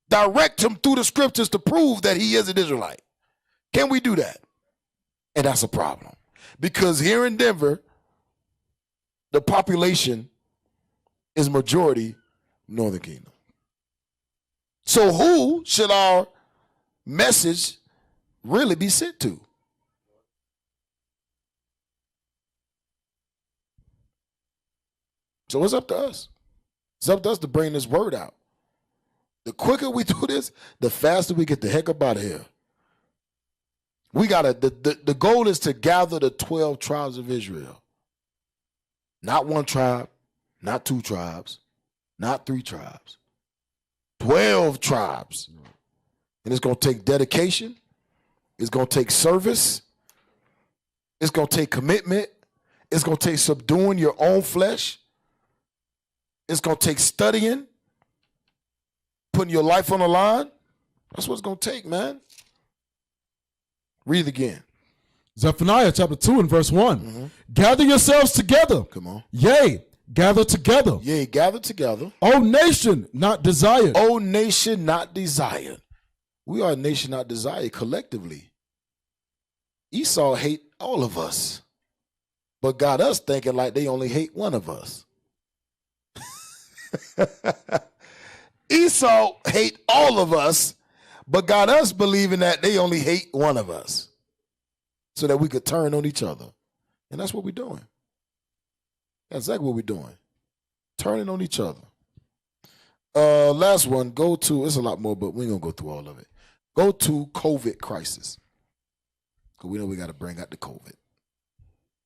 direct him through the scriptures to prove that he is an Israelite? Can we do that? And that's a problem. Because here in Denver, the population is majority Northern Kingdom. So who should our message really be sent to? So it's up to us. It's up to us to bring this word out. The quicker we do this, the faster we get the heck up out of here. We gotta, the goal is to gather the 12 tribes of Israel. Not one tribe, not two tribes, not three tribes. 12 tribes. And it's going to take dedication. It's going to take service. It's going to take commitment. It's going to take subduing your own flesh. It's going to take studying, putting your life on the line. That's what it's going to take, man. Read it again. Zephaniah chapter 2 and verse 1. Mm-hmm. Gather yourselves together. Come on. Yea, gather together. Yea, gather together. O nation not desired. O nation not desired. We are a nation not desired collectively. Esau hate all of us, but got us thinking like they only hate one of us. Esau hate all of us, but got us believing that they only hate one of us so that we could turn on each other. And that's what we're doing. That's exactly what we're doing. Turning on each other. Last one, go to, it's a lot more, but we ain't going to go through all of it. Go to COVID crisis. Because we know we got to bring out the COVID.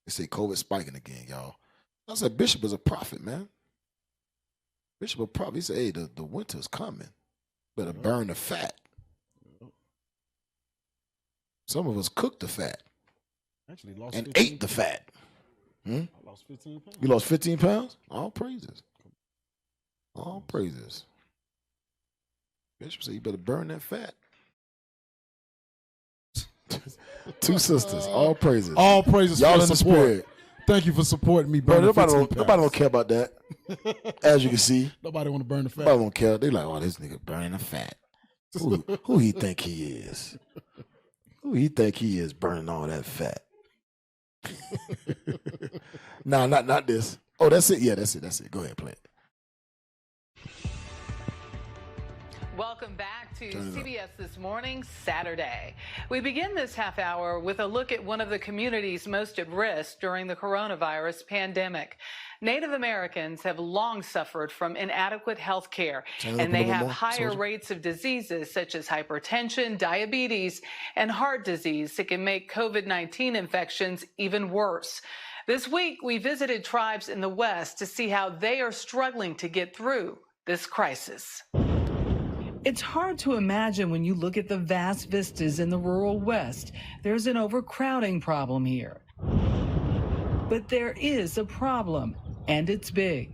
They say COVID spiking again, y'all. I said, Bishop is a prophet, man. Bishop a prophet. He said, hey, the winter's coming. Better burn the fat. Some of us cooked the fat. Actually, lost and 15 ate the fat. I lost 15 pounds. You lost 15 pounds? All praises. All praises. Bishop said, you better burn that fat. Two sisters. All praises. All praises Y'all for in the support. spirit. Thank you for supporting me. Bro, Burning nobody don't care about that. As you can see. Nobody want to burn the fat. Nobody don't care. They like, oh, this nigga burning the fat. Who he think he is? Who he think he is burning all that fat? Nah, not this. Oh, that's it. Yeah, that's it. Go ahead, play it. Welcome back to CBS This Morning, Saturday. We begin this half hour with a look at one of the communities most at risk during the coronavirus pandemic. Native Americans have long suffered from inadequate health care, and they have higher rates of diseases such as hypertension, diabetes, and heart disease that can make COVID-19 infections even worse. This week, we visited tribes in the West to see how they are struggling to get through this crisis. It's hard to imagine when you look at the vast vistas in the rural West. There's an overcrowding problem here. But there is a problem, and it's big.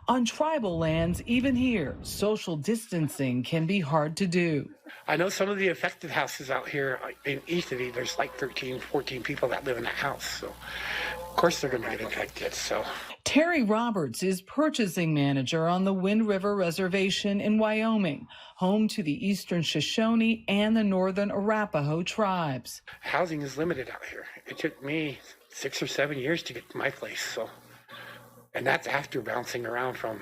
On tribal lands, even here, social distancing can be hard to do. I know some of the affected houses out here in Eastern, there's like 13, 14 people that live in that house. So, of course, they're going to get infected. So. Terry Roberts is purchasing manager on the Wind River Reservation in Wyoming, home to the Eastern Shoshone and the Northern Arapaho tribes. Housing is limited out here. It took me 6 or 7 years to get to my place. So, and that's after bouncing around from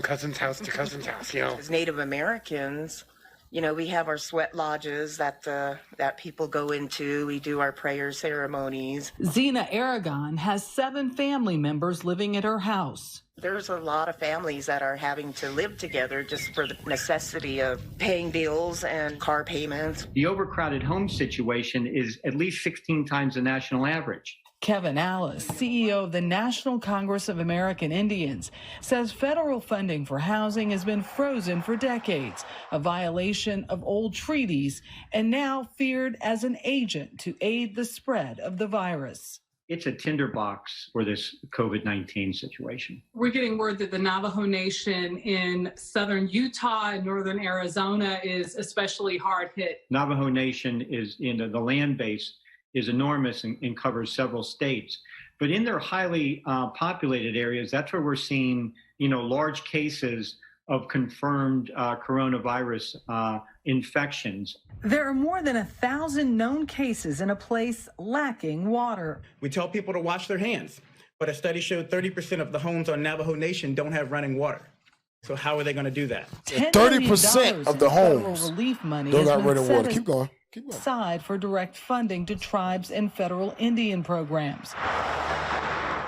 cousin's house to cousin's house, you know. As Native Americans, you know, we have our sweat lodges that people go into. We do our prayer ceremonies. Zena Aragon has 7 family members living at her house. There's a lot of families that are having to live together just for the necessity of paying bills and car payments. The overcrowded home situation is at least 16 times the national average. Kevin Alice, CEO of the National Congress of American Indians, says federal funding for housing has been frozen for decades, a violation of old treaties, and now feared as an agent to aid the spread of the virus. It's a tinderbox for this COVID-19 situation. We're getting word that the Navajo Nation in southern Utah and northern Arizona is especially hard hit. Navajo Nation is in the land base is enormous and covers several states. But in their highly populated areas, that's where we're seeing, large cases of confirmed coronavirus infections. There are more than 1,000 known cases in a place lacking water. We tell people to wash their hands, but a study showed 30% of the homes on Navajo Nation don't have running water. So how are they going to do that? 30% of the homes relief money don't got has running been water. set Keep going. aside for direct funding to tribes and federal Indian programs.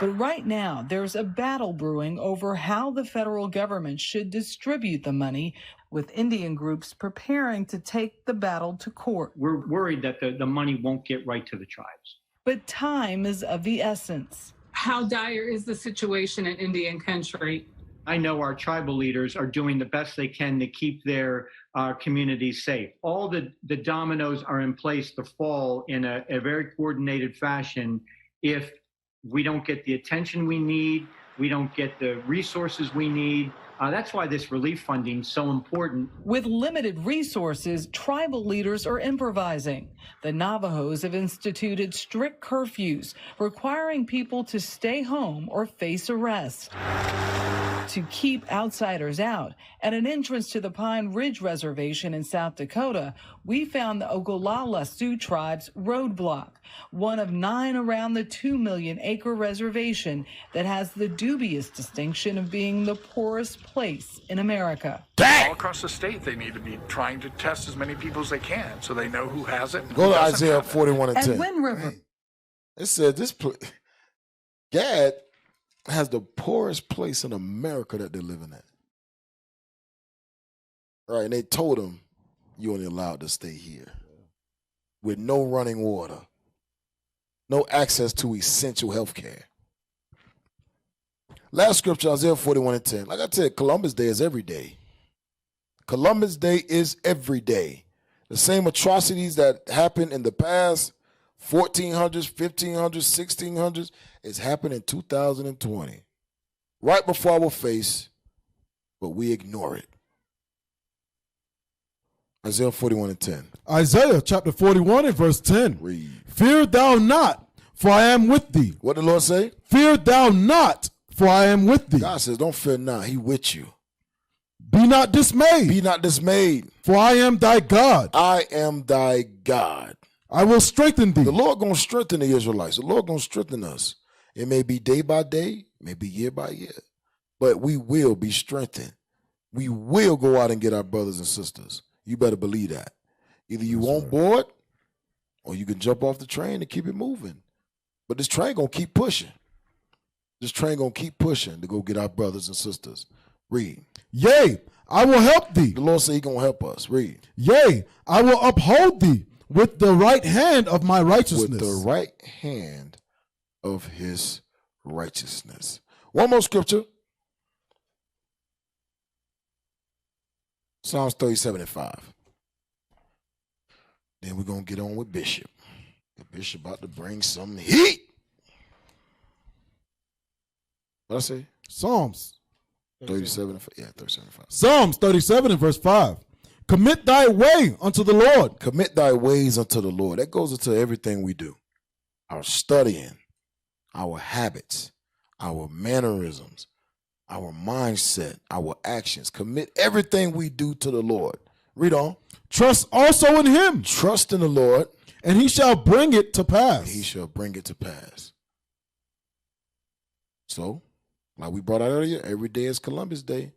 But right now, there's a battle brewing over how the federal government should distribute the money, with Indian groups preparing to take the battle to court. We're worried that the money won't get right to the tribes. But time is of the essence. How dire is the situation in Indian country? I know our tribal leaders are doing the best they can to keep their communities safe. All the dominoes are in place to fall in a very coordinated fashion if we don't get the attention we need, we don't get the resources we need. That's why this relief funding is so important. With limited resources, tribal leaders are improvising. The Navajos have instituted strict curfews, requiring people to stay home or face arrest. To keep outsiders out, at an entrance to the Pine Ridge Reservation in South Dakota, we found the Ogallala Sioux Tribe's roadblock, one of 9 around the 2 million acre reservation that has the dubious distinction of being the poorest place in America. All across the state, they need to be trying to test as many people as they can so they know who has it. And Go who to doesn't Isaiah have it. 41 and 10. At Wind River. It said Gad has the poorest place in America that they're living at. Right, and they told him, you only allowed to stay here with no running water, no access to essential health care. Last scripture, Isaiah 41:10. Like I said, Columbus Day is every day. Columbus Day is every day. The same atrocities that happened in the past, 1400s, 1500s, 1600s, is happening in 2020. Right before our face, but we ignore it. Isaiah 41:10. Isaiah chapter 41 and verse 10. Read. Fear thou not, for I am with thee. What did the Lord say? Fear thou not, for I am with thee. God says, don't fear not. He with you. Be not dismayed. Be not dismayed. For I am thy God. I am thy God. I will strengthen thee. The Lord going to strengthen the Israelites. The Lord going to strengthen us. It may be day by day, maybe year by year, but we will be strengthened. We will go out and get our brothers and sisters. You better believe that. Either you on board or you can jump off the train and keep it moving. But this train going to keep pushing. This train going to keep pushing to go get our brothers and sisters. Read. Yea, I will help thee. The Lord said he going to help us. Read. Yea, I will uphold thee with the right hand of my righteousness. With the right hand of his righteousness. One more scripture. Psalms 37:5. Then we're going to get on with Bishop. The Bishop about to bring some heat. What I say? Psalms 37. Yeah, 37:5. Psalms 37 and verse 5. Commit thy way unto the Lord. Commit thy ways unto the Lord. That goes into everything we do. Our studying, our habits, our mannerisms, our mindset, our actions. Commit everything we do to the Lord. Read on. Trust also in him. Trust in the Lord. And he shall bring it to pass. He shall bring it to pass. So, like we brought out earlier, every day is Columbus Day.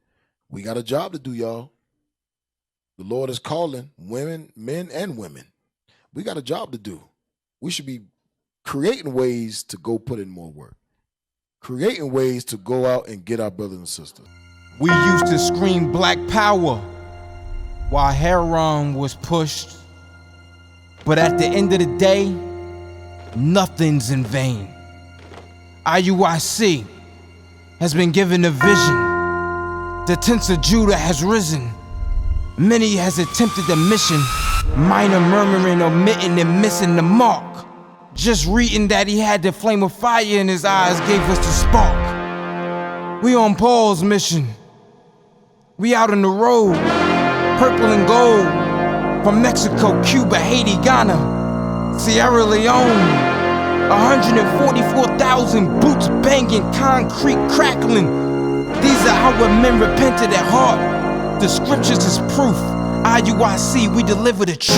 We got a job to do, y'all. The Lord is calling women, men, and women. We got a job to do. We should be creating ways to go put in more work. Creating ways to go out and get our brothers and sisters. We used to scream black power while heroin was pushed. But at the end of the day, nothing's in vain. IUIC has been given a vision. The tents of Judah has risen. Many has attempted the mission, minor murmuring, omitting, and missing the mark. Just reading that he had the flame of fire in his eyes gave us the spark. We on Paul's mission. We out on the road, purple and gold, from Mexico, Cuba, Haiti, Ghana, Sierra Leone. 144,000 boots banging, concrete crackling. These are our men repented at heart. The scriptures is proof. IUIC, we deliver the truth.